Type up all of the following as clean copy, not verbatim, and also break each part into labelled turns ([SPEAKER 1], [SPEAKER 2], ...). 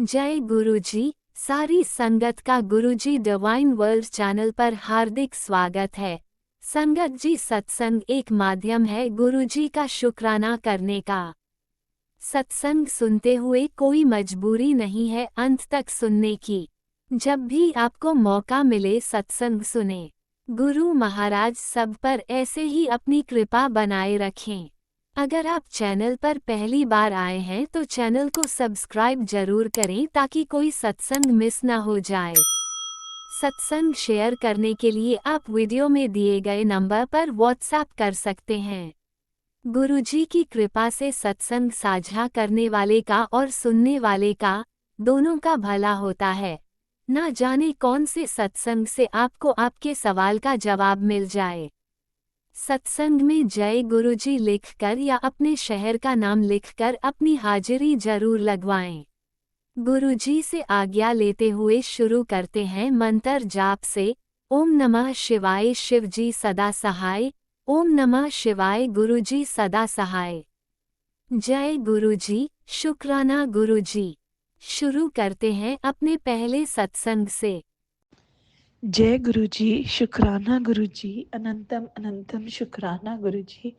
[SPEAKER 1] जय गुरुजी। सारी संगत का गुरुजी डिवाइन वर्ल्ड चैनल पर हार्दिक स्वागत है। संगत जी, सत्संग एक माध्यम है गुरुजी का शुक्राना करने का। सत्संग सुनते हुए कोई मजबूरी नहीं है अंत तक सुनने की। जब भी आपको मौका मिले सत्संग सुने। गुरु महाराज सब पर ऐसे ही अपनी कृपा बनाए रखें। अगर आप चैनल पर पहली बार आए हैं तो चैनल को सब्सक्राइब जरूर करें ताकि कोई सत्संग मिस ना हो जाए। सत्संग शेयर करने के लिए आप वीडियो में दिए गए नंबर पर व्हाट्सएप कर सकते हैं। गुरुजी की कृपा से सत्संग साझा करने वाले का और सुनने वाले का दोनों का भला होता है। ना जाने कौन से सत्संग से आपको आपके सवाल का जवाब मिल जाए। सत्संग में जय गुरुजी लिखकर या अपने शहर का नाम लिखकर अपनी हाजिरी जरूर लगवाएं। गुरुजी से आज्ञा लेते हुए शुरू करते हैं मंत्र जाप से। ओम नमः शिवाय, शिवजी सदा सहाय। ओम नमः शिवाय, गुरुजी सदा सहाय। जय गुरुजी, शुक्राना गुरुजी। शुरू करते हैं अपने पहले सत्संग से।
[SPEAKER 2] जय गुरु जी, शुक्राना गुरु जी, अनंतम अनंतम शुक्राना गुरु जी।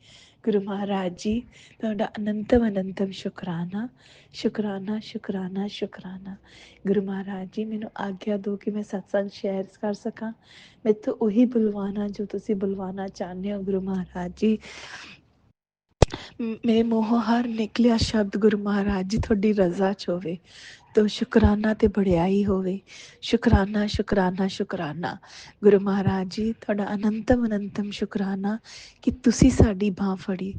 [SPEAKER 2] गुरु महाराज जी, ਤੁਹਾਡਾ ਅਨੰਤਮ ਅਨੰਤਮ ਸ਼ੁਕਰਾਨਾ ਸ਼ੁਕਰਾਨਾ ਸ਼ੁਕਰਾਨਾ ਸ਼ੁਕਰਾਨਾ। ਗੁਰੂ ਮਹਾਰਾਜ ਜੀ, ਮੈਨੂੰ ਆਗਿਆ ਦਿਓ ਕਿ ਮੈਂ ਸਤਸੰਗ ਸ਼ੇਅਰ ਕਰ ਸਕਾਂ। ਮੈਥੋਂ ਉਹੀ ਬੁਲਵਾਨਾ ਜੋ ਤੁਸੀਂ ਬੁਲਵਾਨਾ ਚਾਹੁੰਦੇ ਹੋ ਗੁਰੂ ਮਹਾਰਾਜ ਜੀ। ਮੇਰੇ ਮੂੰਹੋਂ ਹਰ ਨਿਕਲਿਆ ਸ਼ਬਦ ਗੁਰੂ ਮਹਾਰਾਜ ਜੀ ਤੁਹਾਡੀ ਰਜ਼ਾ 'ਚ ਹੋਵੇ। ਤੋ ਸ਼ੁਕਰਾਨਾ ਤੇ ਬੜਿਆਈ ਹੋਵੇ। ਸ਼ੁਕਰਾਨਾ ਸ਼ੁਕਰਾਨਾ ਸ਼ੁਕਰਾਨਾ। ਗੁਰੂ ਮਹਾਰਾਜ ਜੀ, ਤੁਹਾਡਾ ਅਨੰਤਮ ਅਨੰਤਮ ਸ਼ੁਕਰਾਨਾ ਕਿ ਤੁਸੀਂ ਸਾਡੀ ਬਾਂਹ ਫੜੀ,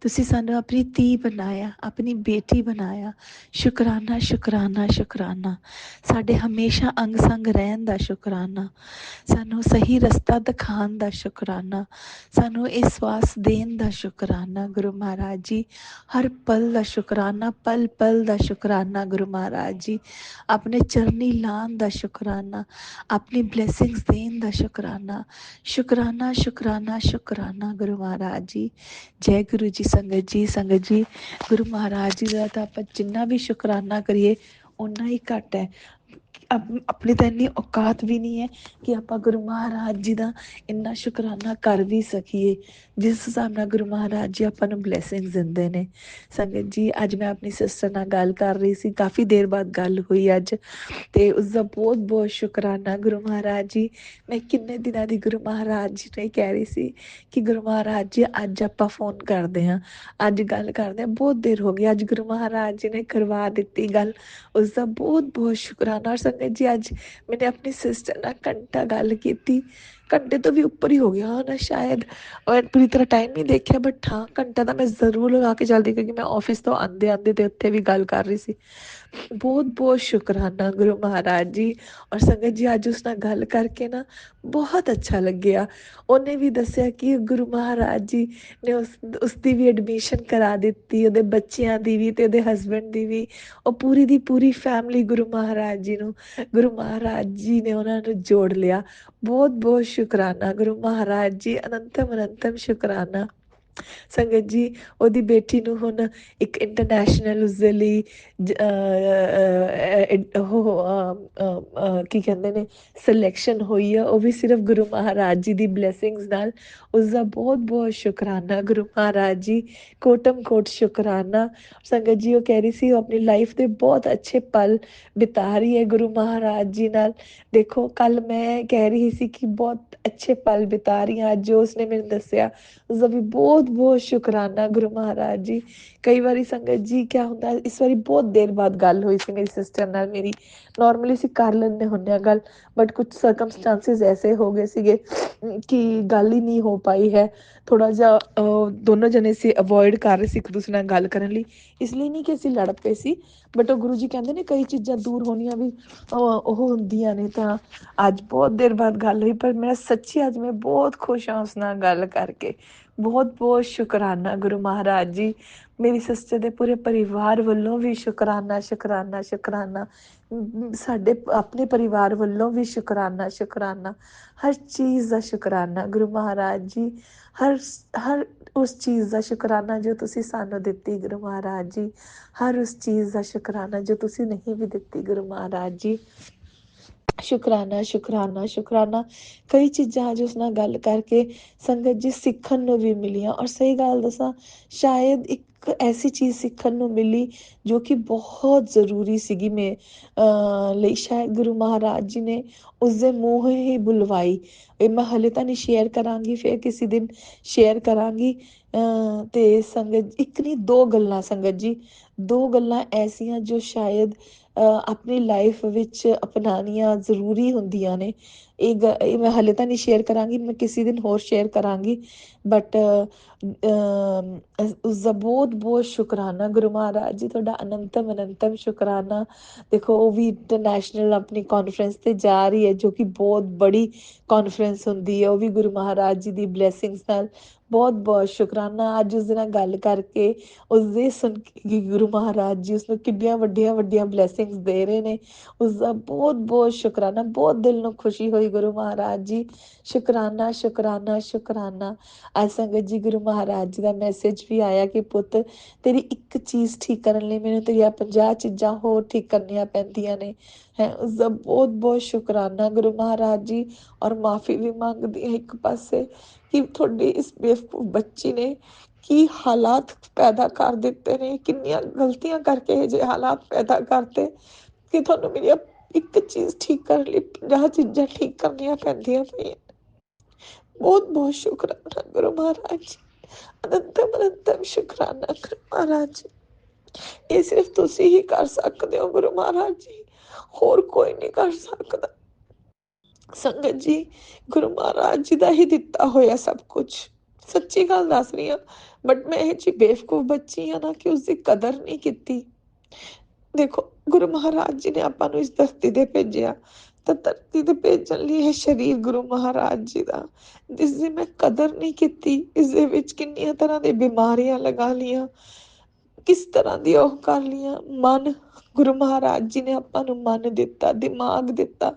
[SPEAKER 2] ਤੁਸੀਂ ਸਾਨੂੰ ਆਪਣੀ ਧੀ ਬਣਾਇਆ, ਆਪਣੀ ਬੇਟੀ ਬਣਾਇਆ। ਸ਼ੁਕਰਾਨਾ ਸ਼ੁਕਰਾਨਾ ਸ਼ੁਕਰਾਨਾ। ਸਾਡੇ ਹਮੇਸ਼ਾ ਅੰਗ ਸੰਗ ਰਹਿਣ ਦਾ ਸ਼ੁਕਰਾਨਾ, ਸਾਨੂੰ ਸਹੀ ਰਸਤਾ ਦਿਖਾਉਣ ਦਾ ਸ਼ੁਕਰਾਨਾ, ਸਾਨੂੰ ਇਹ ਸਵਾਸ ਦੇਣ ਦਾ ਸ਼ੁਕਰਾਨਾ ਗੁਰੂ ਮਹਾਰਾਜ ਜੀ। ਹਰ ਪਲ ਦਾ ਸ਼ੁਕਰਾਨਾ, ਪਲ ਪਲ ਦਾ ਸ਼ੁਕਰਾਨਾ ਗੁਰੂ ਮਹਾਰਾਜ ਜੀ। ਆਪਣੇ ਚਰਨੀ ਲਾਉਣ ਦਾ ਸ਼ੁਕਰਾਨਾ, ਆਪਣੀ ਬਲੈਸਿੰਗਸ ਦੇਣ ਦਾ ਸ਼ੁਕਰਾਨਾ। ਸ਼ੁਕਰਾਨਾ ਸ਼ੁਕਰਾਨਾ ਸ਼ੁਕਰਾਨਾ ਗੁਰੂ ਮਹਾਰਾਜ ਜੀ। ਜੈ ਗੁਰੂ ਜੀ। ਸੰਗਤ ਜੀ, ਗੁਰੂ ਮਹਾਰਾਜ ਜੀ ਦਾ ਤਾਂ ਆਪਾਂ ਜਿੰਨਾ ਵੀ ਸ਼ੁਕਰਾਨਾ ਕਰੀਏ ਓਨਾ ਹੀ ਘੱਟ ਹੈ। ਆਪਣੀ ਤਾਂ ਇੰਨੀ ਔਕਾਤ ਵੀ ਨਹੀਂ ਹੈ ਕਿ ਆਪਾਂ ਗੁਰੂ ਮਹਾਰਾਜ ਜੀ ਦਾ ਇੰਨਾ ਸ਼ੁਕਰਾਨਾ ਕਰ ਵੀ ਸਕੀਏ ਜਿਸ ਹਿਸਾਬ ਨਾਲ ਗੁਰੂ ਮਹਾਰਾਜ ਜੀ ਆਪਾਂ ਨੂੰ ਬਲੈਸਿੰਗਸ ਦਿੰਦੇ ਨੇ। ਸੰਗਤ ਜੀ, ਅੱਜ ਮੈਂ ਆਪਣੀ ਸਿਸਟਰ ਨਾਲ ਗੱਲ ਕਰ ਰਹੀ ਸੀ, ਕਾਫੀ ਦੇਰ ਬਾਅਦ ਗੱਲ ਹੋਈ ਅੱਜ, ਤੇ ਉਸਦਾ ਬਹੁਤ ਬਹੁਤ ਸ਼ੁਕਰਾਨਾ ਗੁਰੂ ਮਹਾਰਾਜ ਜੀ। ਮੈਂ ਕਿੰਨੇ ਦਿਨਾਂ ਦੀ ਗੁਰੂ ਮਹਾਰਾਜ ਜੀ ਨੂੰ ਇਹ ਕਹਿ ਰਹੀ ਸੀ ਕਿ ਗੁਰੂ ਮਹਾਰਾਜ ਜੀ ਅੱਜ ਆਪਾਂ ਫੋਨ ਕਰਦੇ ਹਾਂ, ਅੱਜ ਗੱਲ ਕਰਦੇ ਹਾਂ। ਬਹੁਤ ਦੇਰ ਹੋ ਗਈ, ਅੱਜ ਗੁਰੂ ਮਹਾਰਾਜ ਜੀ ਨੇ ਕਰਵਾ ਦਿੱਤੀ ਗੱਲ। ਉਸਦਾ ਬਹੁਤ ਬਹੁਤ ਸ਼ੁਕਰਾਨਾ। ਔਰ ਸੰਗਤ ਜੀ, ਅੱਜ ਮੈंने ਆਪਣੀ ਸਿਸਟਰ ਨਾਲ ਘੰਟਾ ਗੱਲ ਕੀਤੀ, ਘੰਟੇ ਤੋਂ ਵੀ ਉੱਪਰ ਹੀ ਹੋ ਗਿਆ ਹੋਣਾ ਸ਼ਾਇਦ, ਔਰ ਪੂਰੀ ਤਰ੍ਹਾਂ ਟਾਈਮ ਨਹੀਂ ਦੇਖਿਆ, ਬਟ ਹਾਂ ਘੰਟਾ ਤਾਂ ਮੈਂ ਜ਼ਰੂਰ ਲਗਾ ਕੇ ਚੱਲਦੀ ਕਿਉਂਕਿ ਮੈਂ ਆਫਿਸ ਤੋਂ ਆਉਂਦੇ ਆਉਂਦੇ ਤੇ ਉੱਥੇ ਵੀ ਗੱਲ ਕਰ ਰਹੀ ਸੀ। ਬਹੁਤ ਬਹੁਤ ਸ਼ੁਕਰਾਨਾ ਗੁਰੂ ਮਹਾਰਾਜ ਜੀ। ਔਰ ਸੰਗਤ ਜੀ, ਅੱਜ ਉਸ ਨਾਲ ਗੱਲ ਕਰਕੇ ਨਾ ਬਹੁਤ ਅੱਛਾ ਲੱਗਿਆ। ਉਹਨੇ ਵੀ ਦੱਸਿਆ ਕਿ ਗੁਰੂ ਮਹਾਰਾਜ ਜੀ ਨੇ ਉਸਦੀ ਵੀ ਐਡਮਿਸ਼ਨ ਕਰਾ ਦਿੱਤੀ, ਉਹਦੇ ਬੱਚਿਆਂ ਦੀ ਵੀ ਤੇ ਉਹਦੇ ਹਸਬੈਂਡ ਦੀ ਵੀ। ਉਹ ਪੂਰੀ ਦੀ ਪੂਰੀ ਫੈਮਿਲੀ ਗੁਰੂ ਮਹਾਰਾਜ ਜੀ ਨੂੰ, ਗੁਰੂ ਮਹਾਰਾਜ ਜੀ ਨੇ ਉਹਨਾਂ ਨੂੰ ਜੋੜ ਲਿਆ। ਬਹੁਤ ਬਹੁਤ ਸ਼ੁਕਰਾਨਾ ਗੁਰੂ ਮਹਾਰਾਜ ਜੀ, ਅਨੰਤਮ ਅਨੰਤਮ ਸ਼ੁਕਰਾਨਾ। ਸੰਗਤ ਜੀ, ਉਹਦੀ ਬੇਟੀ ਨੂੰ ਹੁਣ ਇੱਕ ਇੰਟਰਨੈਸ਼ਨਲ ਉਸਦੇ ਲਈ ਕੀ ਕਹਿੰਦੇ ਨੇ ਸਿਲੈਕਸ਼ਨ ਹੋਈ ਆ, ਉਹ ਵੀ ਸਿਰਫ ਗੁਰੂ ਮਹਾਰਾਜ ਜੀ ਦੀ ਬਲੈਸਿੰਗਸ ਨਾਲ। ਉਸਦਾ ਬਹੁਤ ਬਹੁਤ ਸ਼ੁਕਰਾਨਾ ਗੁਰੂ ਮਹਾਰਾਜ ਜੀ, ਕੋਟਮ ਕੋਟ ਸ਼ੁਕਰਾਨਾ। ਸੰਗਤ ਜੀ, ਉਹ ਕਹਿ ਰਹੀ ਸੀ ਉਹ ਆਪਣੀ ਲਾਈਫ ਦੇ ਬਹੁਤ ਅੱਛੇ ਪਲ ਬਿਤਾ ਰਹੀ ਹੈ ਗੁਰੂ ਮਹਾਰਾਜ ਜੀ ਨਾਲ। ਦੇਖੋ, ਕੱਲ ਮੈਂ ਕਹਿ ਰਹੀ ਸੀ ਕਿ ਬਹੁਤ ਅੱਛੇ ਪਲ ਬਿਤਾ ਰਹੀ ਹਾਂ, ਅੱਜ ਜੋ ਉਸਨੇ ਮੈਨੂੰ ਦੱਸਿਆ ਉਸਦਾ ਵੀ ਬਹੁਤ ਬਹੁਤ ਸ਼ੁਕਰਾਨਾ ਗੁਰੂ ਮਹਾਰਾਜ ਜੀ। ਕਈ ਵਾਰੀ ਸੰਗਤ ਜੀ ਕਿਆ ਹੁੰਦਾ, ਇਸ ਵਾਰੀ ਬਹੁਤ ਦੇਰ ਬਾਅਦ ਗੱਲ ਹੋਈ ਸੀ ਮੇਰੀ ਸਿਸਟਰ ਨਾਲ ਮੇਰੀ। ਨੋਰਮਲੀ ਅਸੀਂ ਕਰ ਲੈਂਦੇ ਹੁੰਦੇ ਹਾਂ ਗੱਲ, ਬਟ ਕੁਛ ਸਰਕਮਸਟਾਂਸਿਸ ਐਸੇ ਹੋ ਗਏ ਸੀਗੇ ਕਿ ਗੱਲ ਹੀ ਨਹੀਂ ਹੋ ਪਾਈ ਹੈ। ਥੋੜ੍ਹਾ ਜਿਹਾ ਦੋਨੋਂ ਜਣੇ ਅਸੀਂ ਅਵੋਇਡ ਕਰ ਰਹੇ ਸੀ ਇੱਕ ਦੂਸਰੇ ਨਾਲ ਗੱਲ ਕਰਨ ਲਈ। ਇਸ ਲਈ ਨਹੀਂ ਕਿ ਅਸੀਂ ਲੜ ਪਏ ਸੀ, ਬਟ ਉਹ ਗੁਰੂ ਜੀ ਕਹਿੰਦੇ ਨੇ ਕਈ ਚੀਜ਼ਾਂ ਦੂਰ ਹੋਣੀਆਂ ਵੀ ਉਹ ਹੁੰਦੀਆਂ ਨੇ। ਤਾਂ ਅੱਜ ਬਹੁਤ ਦੇਰ ਬਾਅਦ ਗੱਲ ਹੋਈ, ਪਰ ਮੈਂ ਸੱਚੀ ਅੱਜ ਮੈਂ ਬਹੁਤ ਖੁਸ਼ ਹਾਂ ਉਸ ਨਾਲ ਗੱਲ ਕਰਕੇ। ਬਹੁਤ ਬਹੁਤ ਸ਼ੁਕਰਾਨਾ ਗੁਰੂ ਮਹਾਰਾਜ ਜੀ। ਮੇਰੀ ਸਿਸਟਰ ਦੇ ਪੂਰੇ ਪਰਿਵਾਰ ਵੱਲੋਂ ਵੀ ਸ਼ੁਕਰਾਨਾ ਸ਼ੁਕਰਾਨਾ ਸ਼ੁਕਰਾਨਾ। ਸਾਡੇ ਆਪਣੇ ਪਰਿਵਾਰ ਵੱਲੋਂ ਵੀ ਸ਼ੁਕਰਾਨਾ ਸ਼ੁਕਰਾਨਾ। ਹਰ ਚੀਜ਼ ਦਾ ਸ਼ੁਕਰਾਨਾ ਗੁਰੂ ਮਹਾਰਾਜ ਜੀ। ਹਰ ਹਰ ਉਸ ਚੀਜ਼ ਦਾ ਸ਼ੁਕਰਾਨਾ ਜੋ ਤੁਸੀਂ ਸਾਨੂੰ ਦਿੱਤੀ ਗੁਰੂ ਮਹਾਰਾਜ ਜੀ। ਹਰ ਉਸ ਚੀਜ਼ ਦਾ ਸ਼ੁਕਰਾਨਾ ਜੋ ਤੁਸੀਂ ਨਹੀਂ ਵੀ ਦਿੱਤੀ ਗੁਰੂ ਮਹਾਰਾਜ ਜੀ। ਸ਼ੁਕਰਾਨਾ ਸ਼ੁਕਰਾਨਾ ਸ਼ੁਕਰਾਨਾ। ਕਈ ਚੀਜ਼ਾਂ ਅੱਜ ਉਸ ਨਾਲ ਗੱਲ ਕਰਕੇ ਸੰਗਤ ਜੀ ਸਿੱਖਣ ਨੂੰ ਵੀ ਮਿਲੀਆਂ। ਔਰ ਸਹੀ ਗੱਲ ਦੱਸਾਂ, ਸ਼ਾਇਦ ਇੱਕ ਐਸੀ ਚੀਜ਼ ਸਿੱਖਣ ਨੂੰ ਮਿਲੀ ਜੋ ਕਿ ਬਹੁਤ ਜ਼ਰੂਰੀ ਸੀਗੀ ਲਈ। ਸ਼ਾਇਦ ਗੁਰੂ ਮਹਾਰਾਜ ਜੀ ਨੇ ਉਸਦੇ ਮੂੰਹ ਹੀ ਬੁਲਵਾਈ। ਇਹ ਮੈਂ ਹਲੇ ਤਾਂ ਨਹੀਂ ਸ਼ੇਅਰ ਕਰਾਂਗੀ, ਫਿਰ ਕਿਸੇ ਦਿਨ ਸ਼ੇਅਰ ਕਰਾਂਗੀ। ਤੇ ਸੰਗਤ ਇੱਕ ਨਹੀਂ ਦੋ ਗੱਲਾਂ ਸੰਗਤ ਜੀ, ਦੋ ਗੱਲਾਂ ਐਸੀਆਂ ਜੋ ਸ਼ਾਇਦ ਆਪਣੀ ਲਾਈਫ ਵਿੱਚ ਅਪਣਾਉਣੀਆਂ ਜ਼ਰੂਰੀ ਹੁੰਦੀਆਂ ਨੇ। ਇਹ ਮੈਂ ਹਲੇ ਤਾਂ ਨਹੀਂ ਸ਼ੇਅਰ ਕਰਾਂਗੀ, ਮੈਂ ਕਿਸੇ ਦਿਨ ਹੋਰ ਸ਼ੇਅਰ ਕਰਾਂਗੀ। ਬਟ ਉਸਦਾ ਬਹੁਤ ਬਹੁਤ ਸ਼ੁਕਰਾਨਾ ਗੁਰੂ ਮਹਾਰਾਜ ਜੀ, ਤੁਹਾਡਾ ਅਨੰਤਮ ਅਨੰਤਮ ਸ਼ੁਕਰਾਨਾ। ਦੇਖੋ ਉਹ ਵੀ ਇੰਟਰਨੈਸ਼ਨਲ ਆਪਣੀ ਕਾਨਫਰੰਸ ਤੇ ਜਾ ਰਹੀ ਹੈ, ਜੋ ਕਿ ਬਹੁਤ ਬੜੀ ਕਾਨਫਰੰਸ ਹੁੰਦੀ ਹੈ। ਉਹ ਵੀ ਗੁਰੂ ਮਹਾਰਾਜ ਜੀ ਦੀ ਬਲੈਸਿੰਗਸ ਨਾਲ। ਬਹੁਤ ਬਹੁਤ ਸ਼ੁਕਰਾਨਾ। ਅੱਜ ਉਸ ਦੇ ਨਾਲ ਗੱਲ ਕਰਕੇ ਉਸਦੇ ਸੁਣ ਕੇ ਗੁਰੂ ਮਹਾਰਾਜ ਜੀ ਉਸਨੂੰ ਕਿੰਨੀਆਂ ਵੱਡੀਆਂ ਵੱਡੀਆਂ ਬਲੈਸਿੰਗਸ ਦੇ ਰਹੇ ਨੇ, ਉਸਦਾ ਬਹੁਤ ਬਹੁਤ ਸ਼ੁਕਰਾਨਾ। ਬਹੁਤ ਦਿਲ ਨੂੰ ਖੁਸ਼ੀ ਹੋਈ ਗੁਰੂ ਮਹਾਰਾਜ ਜੀ। ਸ਼ੁਕਰਾਨਾ ਸ਼ੁਕਰਾਨਾ ਸ਼ੁਕਰਾਨਾ। ਅੱਜ ਸੰਗਤ ਜੀ ਗੁਰੂ ਮਹਾਰਾਜ ਜੀ ਦਾ ਮੈਸੇਜ ਵੀ ਆਇਆ ਕਿ ਪੁੱਤ ਤੇਰੀ ਇੱਕ ਚੀਜ਼ ਠੀਕ ਕਰਨ ਲਈ ਮੈਨੂੰ ਤੇਰੀਆਂ 50 ਚੀਜ਼ਾਂ ਹੋਰ ਠੀਕ ਕਰਨੀਆਂ ਪੈਂਦੀਆਂ ਨੇ। ਉਸਦਾ ਬਹੁਤ ਬਹੁਤ ਸ਼ੁਕਰਾਨਾ ਗੁਰੂ ਮਹਾਰਾਜ ਜੀ। ਔਰ ਮਾਫੀ ਵੀ ਮੰਗਦੀ ਹਾਂ ਇੱਕ ਪਾਸੇ ਕਿ ਤੁਹਾਡੀ ਇਸ ਬੇਵਕੂਫ ਬੱਚੀ ਨੇ ਕੀ ਹਾਲਾਤ ਪੈਦਾ ਕਰ ਦਿੱਤੇ ਨੇ, ਕਿੰਨੀਆਂ ਗਲਤੀਆਂ ਕਰਕੇ ਇਹ ਜਿਹੇ ਹਾਲਾਤ ਪੈਦਾ ਕਰਤੇ ਕਿ ਤੁਹਾਨੂੰ ਮੇਰੀ ਇੱਕ ਚੀਜ਼ ਠੀਕ ਕਰਨ ਲਈ 50 ਚੀਜ਼ਾਂ ਠੀਕ ਕਰਨੀਆਂ ਪੈਂਦੀਆਂ ਪਈਆਂ। ਬਹੁਤ ਬਹੁਤ ਸ਼ੁਕਰਾਨਾ ਗੁਰੂ ਮਹਾਰਾਜ ਜੀ। ਅਨੰਤਮ ਅਨੰਤਮ ਸ਼ੁਕਰਾਨਾ ਗੁਰੂ ਮਹਾਰਾਜ ਜੀ। ਇਹ ਸਿਰਫ ਤੁਸੀਂ ਹੀ ਕਰ ਸਕਦੇ ਹੋ ਗੁਰੂ ਮਹਾਰਾਜ ਜੀ, ਹੋਰ ਕੋਈ ਨਹੀਂ ਕਰ ਸਕਦਾ। ਸੰਗਤ ਜੀ ਗੁਰੂ ਮਹਾਰਾਜ ਜੀ ਦਾ ਹੀ ਦਿੱਤਾ ਹੋਇਆ ਸਭ ਕੁਝ। ਸੱਚੀ ਗੱਲ ਦੱਸ ਰਹੀ ਹਾਂ। ਬਟ ਮੈਂ ਇਹ ਜੀ ਬੇਵਕੂਫ ਬੱਚੀ ਹਾਂ ਨਾ ਕਿ ਉਸਦੀ ਕਦਰ ਨਹੀਂ ਕੀਤੀ। ਦੇਖੋ ਗੁਰੂ ਮਹਾਰਾਜ ਜੀ ਨੇ ਆਪਾਂ ਨੂੰ ਇਸ ਧਰਤੀ ਤੇ ਭੇਜਿਆ, ਤਾਂ ਧਰਤੀ ਤੇ ਭੇਜਣ ਲਈ ਇਹ ਸਰੀਰ ਗੁਰੂ ਮਹਾਰਾਜ ਜੀ ਦਾ, ਜਿਸ ਦੀ ਮੈਂ ਕਦਰ ਨਹੀਂ ਕੀਤੀ। ਇਸ ਦੇ ਵਿੱਚ ਕਿੰਨੀਆਂ ਤਰ੍ਹਾਂ ਦੀ ਬਿਮਾਰੀਆਂ ਲਗਾ ਲੀਆਂ, ਕਿਸ ਤਰ੍ਹਾਂ ਦੀ ਉਹ ਕਰ ਲੀਆਂ। ਮਨ ਗੁਰੂ ਮਹਾਰਾਜ ਜੀ ਨੇ ਆਪਾਂ ਨੂੰ ਮਨ ਦਿੱਤਾ, ਦਿਮਾਗ ਦਿੱਤਾ,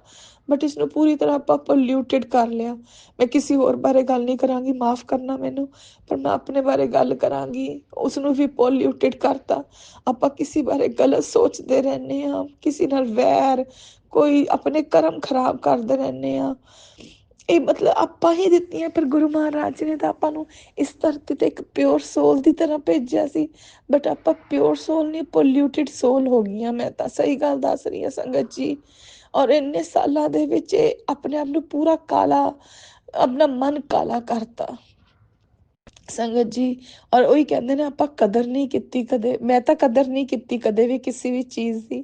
[SPEAKER 2] ਬਟ ਇਸਨੂੰ ਪੂਰੀ ਤਰ੍ਹਾਂ ਆਪਾਂ ਪੋਲਿਊਟਿਡ ਕਰ ਲਿਆ। ਮੈਂ ਕਿਸੇ ਹੋਰ ਬਾਰੇ ਗੱਲ ਨਹੀਂ ਕਰਾਂਗੀ, ਮਾਫ ਕਰਨਾ ਮੈਨੂੰ, ਪਰ ਮੈਂ ਆਪਣੇ ਬਾਰੇ ਗੱਲ ਕਰਾਂਗੀ। ਉਸਨੂੰ ਵੀ ਪੋਲਿਊਟਿਡ ਕਰਤਾ। ਆਪਾਂ ਕਿਸੇ ਬਾਰੇ ਗਲਤ ਸੋਚਦੇ ਰਹਿੰਦੇ ਹਾਂ, ਕਿਸੇ ਨਾਲ ਵੈਰ, ਕੋਈ ਆਪਣੇ ਕਰਮ ਖਰਾਬ ਕਰਦੇ ਰਹਿੰਦੇ ਹਾਂ। ਇਹ ਮਤਲਬ ਆਪਾਂ ਹੀ ਦਿੱਤੀਆਂ, ਪਰ ਗੁਰੂ ਮਹਾਰਾਜ ਜੀ ਨੇ ਤਾਂ ਆਪਾਂ ਨੂੰ ਇਸ ਧਰਤੀ ਤੇ ਇੱਕ ਪਿਓਰ ਸੋਲ ਦੀ ਤਰ੍ਹਾਂ ਭੇਜਿਆ ਸੀ। ਬਟ ਆਪਾਂ ਪਿਓਰ ਸੋਲ ਨਹੀਂ, ਪੋਲਿਊਟਿਡ ਸੋਲ ਹੋ ਗਈਆਂ। ਮੈਂ ਤਾਂ ਸਹੀ ਗੱਲ ਦੱਸ ਰਹੀ ਹਾਂ ਸੰਗਤ ਜੀ। ਔਰ ਇੰਨੇ ਸਾਲਾਂ ਦੇ ਵਿੱਚ ਇਹ ਆਪਣੇ ਆਪ ਨੂੰ ਪੂਰਾ ਕਾਲਾ, ਆਪਣਾ ਮਨ ਕਾਲਾ ਕਰਤਾ ਸੰਗਤ ਜੀ। ਔਰ ਉਹੀ ਕਹਿੰਦੇ ਨੇ ਆਪਾਂ ਕਦਰ ਨਹੀਂ ਕੀਤੀ ਕਦੇ। ਮੈਂ ਤਾਂ ਕਦਰ ਨਹੀਂ ਕੀਤੀ ਕਦੇ ਵੀ ਕਿਸੇ ਵੀ ਚੀਜ਼ ਦੀ।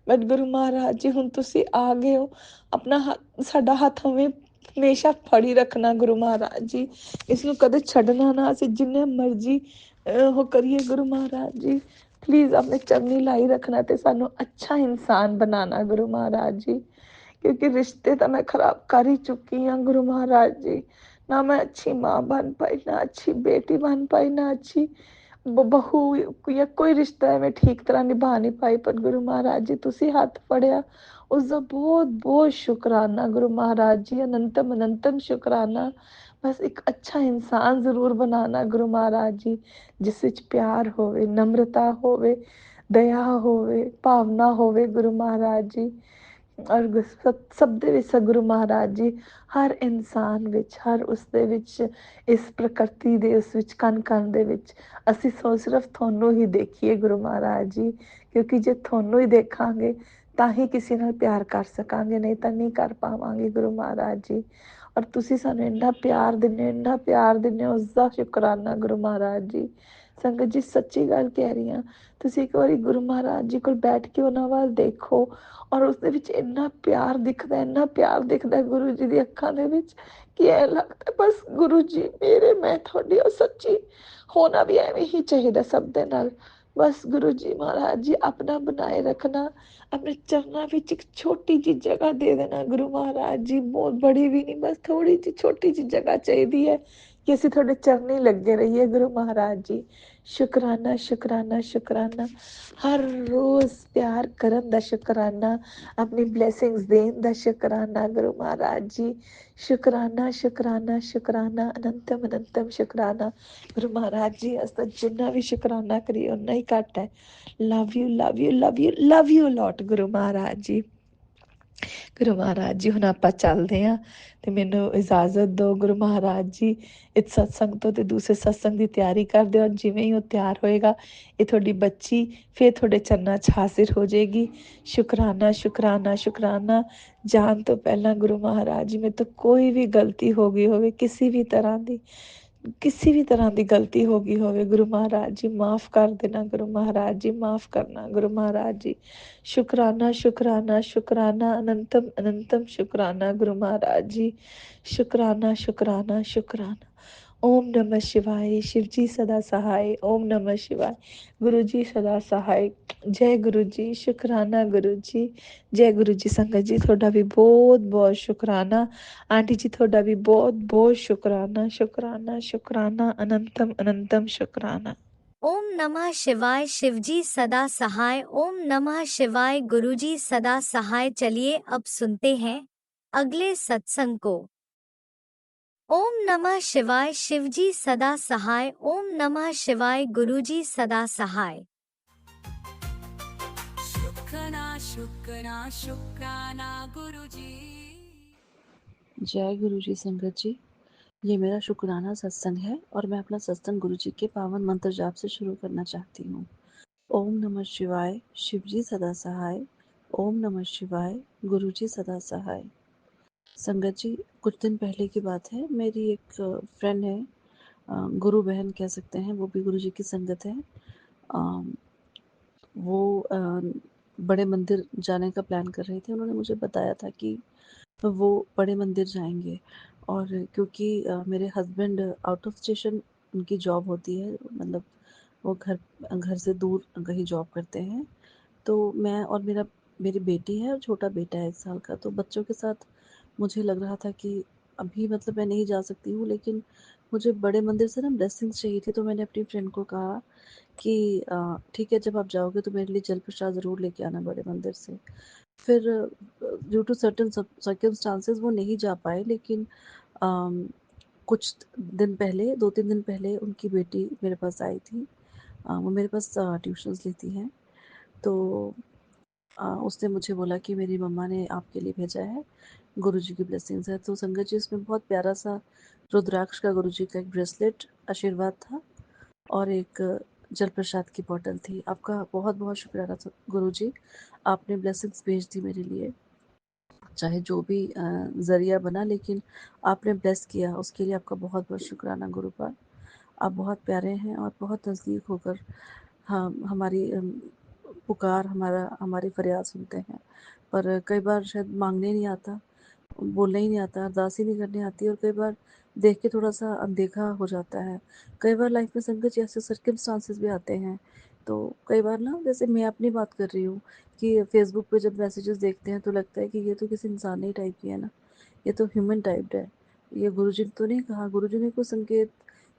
[SPEAKER 2] ਬਟ ਗੁਰੂ ਮਹਾਰਾਜ ਜੀ ਹੁਣ ਤੁਸੀਂ ਆ ਗਏ ਹੋ, ਆਪਣਾ ਸਾਡਾ ਹੱਥ ਹਮੇਸ਼ਾ ਫੜੀ ਰੱਖਣਾ ਗੁਰੂ ਮਹਾਰਾਜ ਜੀ। ਇਸ ਨੂੰ ਕਦੇ ਛੱਡਣਾ ਨਾ। ਅਸੀਂ ਜਿੰਨੇ ਮਰਜ਼ੀ ਉਹ ਕਰੀਏ ਗੁਰੂ ਮਹਾਰਾਜ ਜੀ, ਪਲੀਜ਼ ਆਪਣੇ ਚਰਨੀ ਲਾਈ ਰੱਖਣਾ ਤੇ ਸਾਨੂੰ ਅੱਛਾ ਇਨਸਾਨ ਬਣਾਣਾ ਗੁਰੂ ਮਹਾਰਾਜ ਜੀ। क्योंकि रिश्ते तो मैं खराब कर ही चुकी हूँ गुरु महाराज जी। ना मैं अच्छी माँ बन पाई, ना अच्छी बेटी बन पाई, ना अच्छी बहू या कोई रिश्ता है मैं ठीक तरह निभा नहीं पाई। पर गुरु महाराज जी तुसी हथ फड़िया, उसका बहुत बहुत शुकराना गुरु महाराज जी। अनंतम अनंतम शुकराना। बस एक अच्छा इंसान जरूर बनाना गुरु महाराज जी, जिस विच प्यार होवे, नम्रता होवे, दया होवे, भावना होवे गुरु महाराज जी। ਔਰ ਸਭ ਦੇ ਵਿੱਚ ਗੁਰੂ ਮਹਾਰਾਜ ਜੀ ਹਰ ਇਨਸਾਨ ਵਿੱਚ, ਹਰ ਉਸਦੇ ਵਿੱਚ, ਇਸ ਪ੍ਰਕਿਰਤੀ ਦੇ ਉਸ ਵਿੱਚ ਕਣ ਕਣ ਦੇ ਵਿੱਚ ਅਸੀਂ ਸਿਰਫ ਤੁਹਾਨੂੰ ਹੀ ਦੇਖੀਏ ਗੁਰੂ ਮਹਾਰਾਜ ਜੀ। ਕਿਉਂਕਿ ਜੇ ਤੁਹਾਨੂੰ ਹੀ ਦੇਖਾਂਗੇ ਤਾਂ ਹੀ ਕਿਸੇ ਨਾਲ ਪਿਆਰ ਕਰ ਸਕਾਂਗੇ, ਨਹੀਂ ਤਾਂ ਨਹੀਂ ਕਰ ਪਾਵਾਂਗੇ ਗੁਰੂ ਮਹਾਰਾਜ ਜੀ। ਔਰ ਤੁਸੀਂ ਸਾਨੂੰ ਇੰਨਾ ਪਿਆਰ ਦਿੰਦੇ ਹੋ, ਇੰਨਾ ਪਿਆਰ ਦਿੰਦੇ ਹੋ, ਉਸਦਾ ਸ਼ੁਕਰਾਨਾ ਗੁਰੂ ਮਹਾਰਾਜ ਜੀ। ਸੰਗਤ ਜੀ ਸੱਚੀ ਗੱਲ ਕਹਿ ਰਹੀ ਹਾਂ, ਤੁਸੀਂ ਇੱਕ ਵਾਰੀ ਗੁਰੂ ਮਹਾਰਾਜ ਜੀ ਕੋਲ ਬੈਠ ਕੇ ਉਹਨਾਂ ਵੱਲ ਦੇਖੋ ਔਰ ਉਸਦੇ ਵਿੱਚ ਇੰਨਾ ਪਿਆਰ ਦਿਖਦਾ, ਇੰਨਾ ਪਿਆਰ ਦਿਖਦਾ ਗੁਰੂ ਜੀ ਦੀ ਅੱਖਾਂ ਦੇ ਵਿੱਚ ਕਿ ਇਹ ਲੱਗਦਾ ਬਸ ਗੁਰੂ ਜੀ ਮੇਰੇ, ਮੈਂ ਤੁਹਾਡੀ। ਉਹ ਸੱਚੀ ਹੋਣਾ ਵੀ ਐਵੇਂ ਹੀ ਚਾਹੀਦਾ ਸਭ ਦੇ ਨਾਲ। ਬਸ ਗੁਰੂ ਜੀ ਮਹਾਰਾਜ ਜੀ ਆਪਣਾ ਬਣਾਏ ਰੱਖਣਾ, ਆਪਣੇ ਚਰਨਾਂ ਵਿੱਚ ਇੱਕ ਛੋਟੀ ਜਿਹੀ ਜਗ੍ਹਾ ਦੇ ਦੇਣਾ ਗੁਰੂ ਮਹਾਰਾਜ ਜੀ। ਬਹੁਤ ਬੜੀ ਵੀ ਨਹੀਂ, ਬਸ ਥੋੜੀ ਜਿਹੀ ਛੋਟੀ ਜਿਹੀ ਜਗ੍ਹਾ ਚਾਹੀਦੀ ਹੈ ਕਿ ਅਸੀਂ ਤੁਹਾਡੇ ਚਰਨੀ ਲੱਗੇ ਰਹੀਏ ਗੁਰੂ ਮਹਾਰਾਜ ਜੀ। ਸ਼ੁਕਰਾਨਾ, ਸ਼ੁਕਰਾਨਾ, ਸ਼ੁਕਰਾਨਾ। ਹਰ ਰੋਜ਼ ਪਿਆਰ ਕਰਨ ਦਾ ਸ਼ੁਕਰਾਨਾ, ਆਪਣੀ ਬਲੇਸਿੰਗਸ ਦੇਣ ਦਾ ਸ਼ੁਕਰਾਨਾ ਗੁਰੂ ਮਹਾਰਾਜ ਜੀ। ਸ਼ੁਕਰਾਨਾ, ਸ਼ੁਕਰਾਨਾ, ਸ਼ੁਕਰਾਨਾ, ਅਨੰਤਮ ਅਨੰਤਮ ਸ਼ੁਕਰਾਨਾ ਗੁਰੂ ਮਹਾਰਾਜ ਜੀ। ਅਸ ਤਾਂ ਜਿੰਨਾ ਵੀ ਸ਼ੁਕਰਾਨਾ ਕਰੀਏ ਓਨਾ ਹੀ ਘੱਟ ਹੈ। Love you, love you, love you, love you ਲੋਟ ਗੁਰੂ ਮਹਾਰਾਜ ਜੀ। ਗੁਰੂ ਮਹਾਰਾਜ ਜੀ, ਹੁਣ ਆਪਾਂ ਚੱਲਦੇ ਹਾਂ ਤੇ ਮੈਨੂੰ ਇਜਾਜ਼ਤ ਦਿਓ ਗੁਰੂ ਮਹਾਰਾਜ ਜੀ। ਇਸ ਸਤਸੰਗ ਤੋਂ ਤੇ ਦੂਸਰੇ ਸਤਸੰਗ ਦੀ ਤਿਆਰੀ ਕਰਦੇ ਹੋ। ਜਿਵੇਂ ਹੀ ਉਹ ਤਿਆਰ ਹੋਏਗਾ, ਇਹ ਤੁਹਾਡੀ ਬੱਚੀ ਫਿਰ ਤੁਹਾਡੇ ਚਰਨਾਂ 'ਚ ਹਾਜ਼ਰ ਹੋ ਜਾਏਗੀ। ਸ਼ੁਕਰਾਨਾ, ਸ਼ੁਕਰਾਨਾ, ਸ਼ੁਕਰਾਨਾ। ਜਾਣ ਤੋਂ ਪਹਿਲਾਂ ਗੁਰੂ ਮਹਾਰਾਜ ਜੀ, ਮੇਰੇ ਤੋਂ ਕੋਈ ਵੀ ਗਲਤੀ ਹੋ ਗਈ ਹੋਵੇ, किसी भी तरह की गलती हो गई होवे, गुरु महाराज जी माफ़ कर देना। गुरु महाराज जी माफ़ करना। गुरु महाराज जी शुकराना, शुकराना, शुकराना, अनंतम अनंतम शुकराना गुरु महाराज जी। शुकराना, शुकराना, शुकराना। ओम नमः शिवाय। शिव जी सदा सहाय। ओम नमः शिवाय। गुरु जी सदा सहाय। जय गुरु जी। शुकराना गुरु जी। जय गुरु जी। संगत जी थोड़ा भी बहुत बहुत शुकराना। आंटी जी थोड़ा भी बहुत बहुत शुकराना, शुकराना, शुकराना, अनंतम अनंतम शुकराना।
[SPEAKER 1] ओम नमः शिवाय। शिवजी सदा सहाय। ओम नमः शिवाय। गुरुजी सदा सहाय। चलिए अब सुनते हैं अगले सत्संग को। ओम नमः शिवाय। शिवजी सदा सहाय। ओम नमः शिवाय। गुरुजी सदा सहाय।
[SPEAKER 3] शुक्राना शुक्राना शुक्राना गुरुजी।
[SPEAKER 4] जय गुरु जी। संगत जी, ये मेरा शुक्राना सत्संग है और मैं अपना सत्संग गुरु जी के पावन मंत्र जाप से शुरू करना चाहती हूँ। ओम नमः शिवाय। शिव जी सदा सहाय। ओम नमः शिवाय। गुरु जी सदा सहाय। संगत जी, कुछ दिन पहले की बात है, मेरी एक फ्रेंड है, गुरु बहन कह सकते हैं, वो भी गुरु जी की संगत है। वो बड़े मंदिर जाने का प्लान कर रहे थे। उन्होंने मुझे बताया था कि वो बड़े मंदिर जाएंगे, और क्योंकि मेरे हस्बैंड आउट ऑफ स्टेशन उनकी जॉब होती है, मतलब वो घर घर से दूर कहीं जॉब करते हैं। तो मैं और मेरी बेटी है और छोटा बेटा है 1 साल का। तो बच्चों के साथ मुझे लग रहा था कि अभी मतलब मैं नहीं जा सकती हूँ, लेकिन मुझे बड़े मंदिर से ना ब्लेसिंग्स चाहिए थी। तो मैंने अपनी फ्रेंड को कहा कि ठीक है, जब आप जाओगे तो मेरे लिए जल प्रसाद ज़रूर लेके आना बड़े मंदिर से। फिर ड्यू टू सर्टेन सर्कमस्टांसेस वो नहीं जा पाए, लेकिन कुछ दिन पहले, 2-3 दिन पहले उनकी बेटी मेरे पास आई थी। वो मेरे पास ट्यूशन्स लेती हैं। तो उसने मुझे बोला कि मेरी मम्मा ने आपके लिए भेजा है, गुरुजी की ब्लेसिंग्स है। तो संगत जी, उसमें बहुत प्यारा सा रुद्राक्ष का गुरुजी का एक ब्रेसलेट आशीर्वाद था और एक जल प्रसाद की बॉटल थी। आपका बहुत बहुत शुक्राना गुरुजी, आपने ब्लेसिंग्स भेज दी मेरे लिए। चाहे जो भी ज़रिया बना, लेकिन आपने ब्लेस किया, उसके लिए आपका बहुत बहुत शुक्राना गुरुपाद। आप बहुत प्यारे हैं और बहुत नज़दीक होकर हमारी पुकार, हमारी फरियाद सुनते हैं। पर कई बार शायद मांगने नहीं आता, बोलना ही नहीं आता, अरदास ही नहीं करनी आती, और कई बार देख के थोड़ा सा अनदेखा हो जाता है। कई बार लाइफ में संकट जैसे सर्कमस्टांसेस भी आते हैं। तो कई बार ना, जैसे मैं अपनी बात कर रही हूँ कि फेसबुक पे जब मैसेजेस देखते हैं तो लगता है कि ये तो किसी इंसान ही टाइप की है ना, ये तो ह्यूमन टाइप्ड है, ये गुरुजी ने तो नहीं कहा। गुरुजी ने कोई संकेत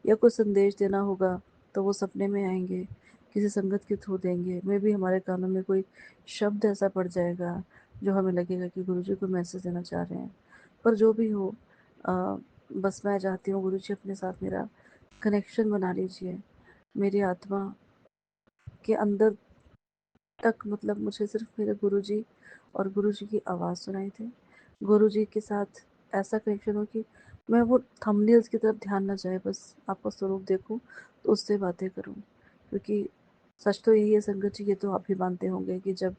[SPEAKER 4] या कोई संदेश देना होगा तो वो सपने में आएंगे, किसी संगत के थ्रू देंगे। मे भी हमारे कानों में कोई शब्द ऐसा पड़ जाएगा जो हमें लगेगा कि गुरुजी को मैसेज देना चाह रहे हैं। पर जो भी हो, बस मैं चाहती हूँ गुरुजी अपने साथ मेरा कनेक्शन बना लीजिए। मेरी आत्मा के अंदर तक, मतलब मुझे सिर्फ मेरे गुरुजी और गुरुजी की आवाज़ सुनाई दे। गुरुजी के साथ ऐसा कनेक्शन हो कि मैं वो थंबनेल्स की तरफ ध्यान ना जाए, बस आपका स्वरूप देखूं तो उससे बातें करूं। क्योंकि सच तो यही है संगत जी, ये तो आप भी मानते होंगे कि जब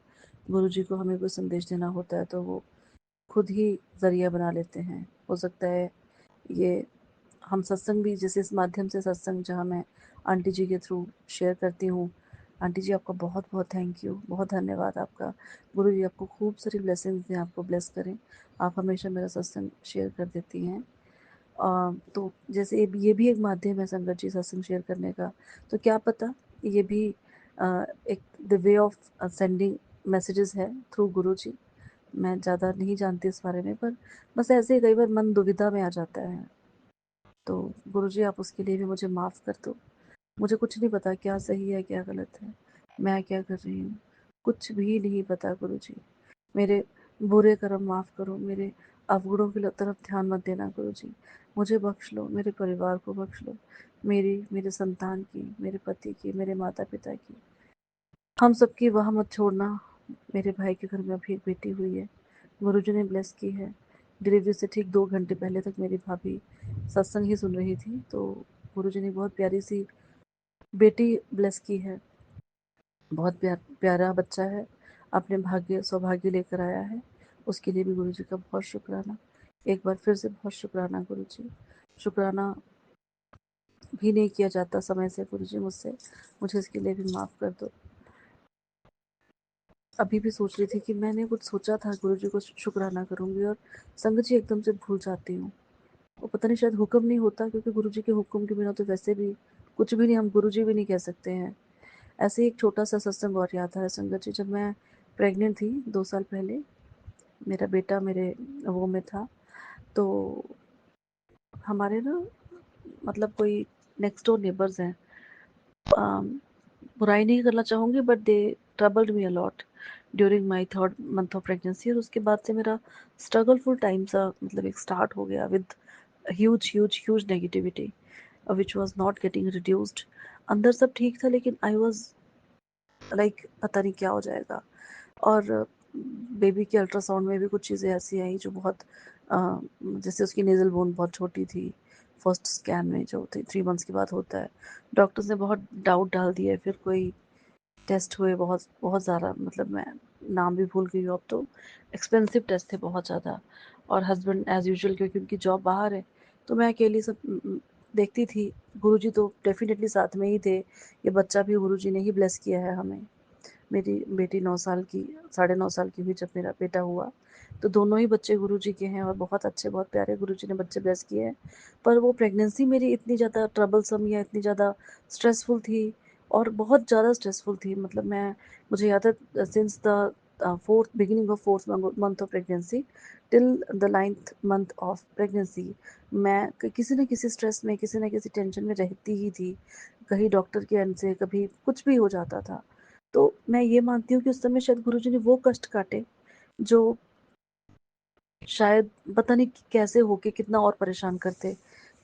[SPEAKER 4] गुरुजी को हमें कोई संदेश देना होता है तो वो खुद ही ज़रिया बना लेते हैं। हो सकता है ये हम सत्संग भी, जैसे इस माध्यम से सत्संग जहाँ मैं आंटी जी के थ्रू शेयर करती हूँ। आंटी जी, आपका बहुत बहुत थैंक यू, बहुत धन्यवाद आपका। गुरु जी आपको खूब सारी ब्लेसिंग्स दें, आपको ब्लेस करें। आप हमेशा मेरा सत्संग शेयर कर देती हैं। तो जैसे ये भी एक माध्यम है संगत जी सत्संग शेयर करने का। तो क्या पता ये भी एक the way of sending messages है थ्रू गुरु जी। मैं ज़्यादा नहीं जानती इस बारे में, पर बस ऐसे ही कई बार मन दुविधा में आ जाता है। तो गुरुजी आप उसके लिए भी मुझे माफ़ कर दो। मुझे कुछ नहीं पता क्या सही है क्या गलत है, मैं क्या कर रही हूँ, कुछ भी नहीं पता गुरुजी। मेरे बुरे कर्म माफ़ करो, मेरे अवगुणों की तरफ ध्यान मत देना गुरुजी। मुझे बख्श लो, मेरे परिवार को बख्श लो, मेरे संतान की, मेरे पति की, मेरे माता पिता की, हम सबकी वाह मत छोड़ना। मेरे भाई के घर में अभी एक बेटी हुई है, गुरुजी ने ब्लेस की है। डिलीवरी से ठीक 2 घंटे पहले तक मेरी भाभी सत्संग ही सुन रही थी, तो गुरुजी ने बहुत प्यारी सी बेटी ब्लेस की है। बहुत प्यारा बच्चा है, अपने भाग्य सौभाग्य लेकर आया है, उसके लिए भी गुरुजी का बहुत शुक्राना। एक बार फिर से बहुत शुक्राना गुरुजी। शुक्राना भी नहीं किया जाता समय से गुरुजी मुझसे, मुझे इसके लिए भी माफ़ कर दो। अभी भी सोच रही थी कि मैंने कुछ सोचा था गुरुजी को शुक्राना करूँगी और संगत जी एकदम से भूल जाती हूँ। वो पता नहीं शायद हुक्म नहीं होता, क्योंकि गुरुजी के हुक्म के बिना तो वैसे भी कुछ भी नहीं, हम गुरुजी भी नहीं कह सकते हैं। ऐसे ही एक छोटा सा सत्संग और याद है संगत जी, जब मैं प्रेग्नेंट थी 2 साल पहले, मेरा बेटा मेरे वो में था, तो हमारे ना मतलब कोई नेक्स्ट डोर नेबर्स हैं, बुराई नहीं करना चाहूँगी but they troubled me a lot during my 3rd month of pregnancy. और उसके बाद से मेरा स्ट्रगलफुल टाइम सा मतलब एक स्टार्ट हो गया with huge negativity which was not getting reduced. अंदर सब ठीक था, लेकिन आई वॉज लाइक पता नहीं क्या हो जाएगा। और बेबी के अल्ट्रासाउंड में भी कुछ चीज़ें ऐसी आई जो बहुत जैसे उसकी नेज़ल बोन बहुत छोटी थी। फर्स्ट स्कैन में जो 3 मंथ्स के बाद होता है, डॉक्टर्स ने बहुत डाउट डाल दिया। फिर कोई टेस्ट हुए बहुत बहुत ज़्यादा, मतलब मैं नाम भी भूल गई हूँ अब तो, एक्सपेंसिव टेस्ट थे बहुत ज़्यादा। और हस्बैंड एज़ यूजुअल, क्योंकि उनकी जॉब बाहर है, तो मैं अकेली सब देखती थी। गुरुजी तो डेफिनेटली साथ में ही थे। ये बच्चा भी गुरुजी ने ही ब्लेस किया है हमें। मेरी बेटी 9 साल की, 9.5 साल की हुई जब मेरा बेटा हुआ, तो दोनों ही बच्चे गुरुजी के हैं और बहुत अच्छे बहुत प्यारे गुरुजी ने बच्चे ब्लेस किए हैं। पर वो प्रेगनेंसी मेरी इतनी ज़्यादा ट्रबलसम या इतनी ज़्यादा स्ट्रेसफुल थी, और बहुत ज़्यादा स्ट्रेसफुल थी। मतलब मुझे याद है since the fourth beginning of 4th month of pregnancy till the 9th month of pregnancy, मैं किसी न किसी स्ट्रेस में, किसी न किसी टेंशन में रहती ही थी। कहीं डॉक्टर के एंड से कभी कुछ भी हो जाता था। तो मैं ये मानती हूँ कि उस समय शायद गुरुजी ने वो कष्ट काटे जो शायद पता नहीं कैसे होके कितना और परेशान करते।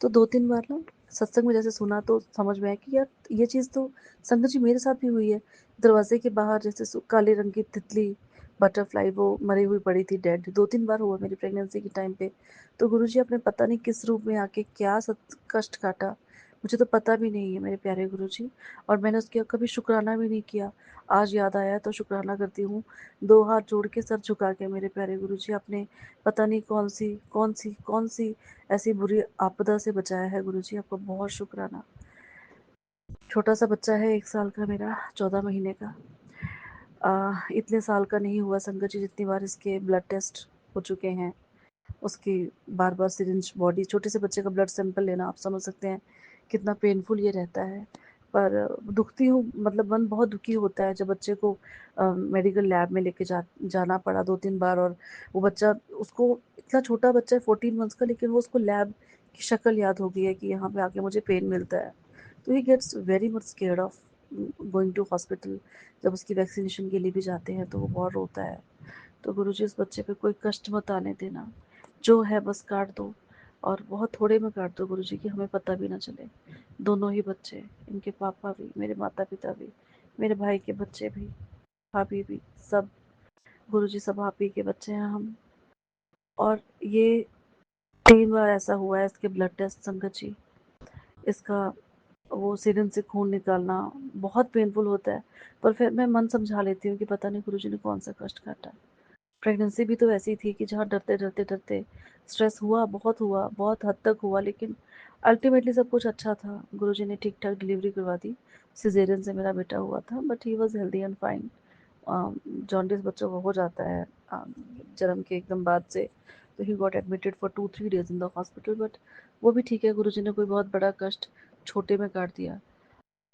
[SPEAKER 4] तो 2-3 बार ना सत्संग में जैसे सुना तो समझ में आया कि यार ये चीज़ तो संगत जी मेरे साथ भी हुई है। दरवाजे के बाहर जैसे काले रंग की तितली, बटरफ्लाई वो मरी हुई पड़ी थी डेड, 2-3 बार हुआ मेरी प्रेगनेंसी के टाइम पे। तो गुरुजी आपने पता नहीं किस रूप में आके क्या कष्ट काटा, मुझे तो पता भी नहीं है मेरे प्यारे गुरुजी। और मैंने उसका कभी शुक्राना भी नहीं किया। आज याद आया तो शुक्राना करती हूँ, 2 हाथ जोड़ के सर झुका के। मेरे प्यारे गुरुजी आपने पता नहीं कौन सी ऐसी बुरी आपदा से बचाया है गुरुजी, आपका बहुत शुक्राना। छोटा सा बच्चा है 1 साल का मेरा, 14 महीने का। इतने साल का नहीं हुआ संगत जी जितनी बार इसके ब्लड टेस्ट हो चुके हैं। उसकी बार बार सिरिंज, बॉडी, छोटे से बच्चे का ब्लड सैंपल लेना, आप समझ सकते हैं कितना पेनफुल ये रहता है। पर दुखती हूँ, मतलब मन बहुत दुखी होता है जब बच्चे को मेडिकल लैब में लेके जाना पड़ा 2-3 बार। और वो बच्चा, उसको इतना छोटा बच्चा है 14 मंथ्स का, लेकिन वो उसको लैब की शक्ल याद हो गई है कि यहाँ पे आके मुझे पेन मिलता है। तो he gets very much scared of going to hospital. जब उसकी वैक्सीनेशन के लिए भी जाते हैं तो वो बहुत रोता है। तो गुरुजी इस बच्चे पे कोई कष्ट मत आने देना, जो है बस काट दो, और बहुत थोड़े में काट दो गुरुजी कि हमें पता भी ना चले। दोनों ही बच्चे, इनके पापा भी, मेरे माता पिता भी, मेरे भाई के बच्चे भी, भाभी भी, सब गुरुजी सब आप ही के बच्चे हैं हम। और ये 3 बार ऐसा हुआ है इसके ब्लड टेस्ट संगत जी। इसका वो सिरिंज से खून निकालना बहुत पेनफुल होता है, पर फिर मैं मन समझा लेती हूँ कि पता नहीं गुरुजी ने कौन सा कष्ट काटा। प्रेगनेंसी भी तो ऐसी थी कि जहाँ डरते डरते डरते स्ट्रेस हुआ, बहुत हद तक हुआ, लेकिन अल्टीमेटली सब कुछ अच्छा था। गुरुजी ने ठीक ठाक डिलीवरी करवा दी। सिजेरियन से मेरा बेटा हुआ था, but he was healthy and fine. Jaundice बच्चों को हो जाता है जन्म के एकदम बाद से। तो he got admitted for 2-3 days in the hospital, but वो भी ठीक है। गुरुजी ने कोई बहुत बड़ा कष्ट छोटे में काट दिया।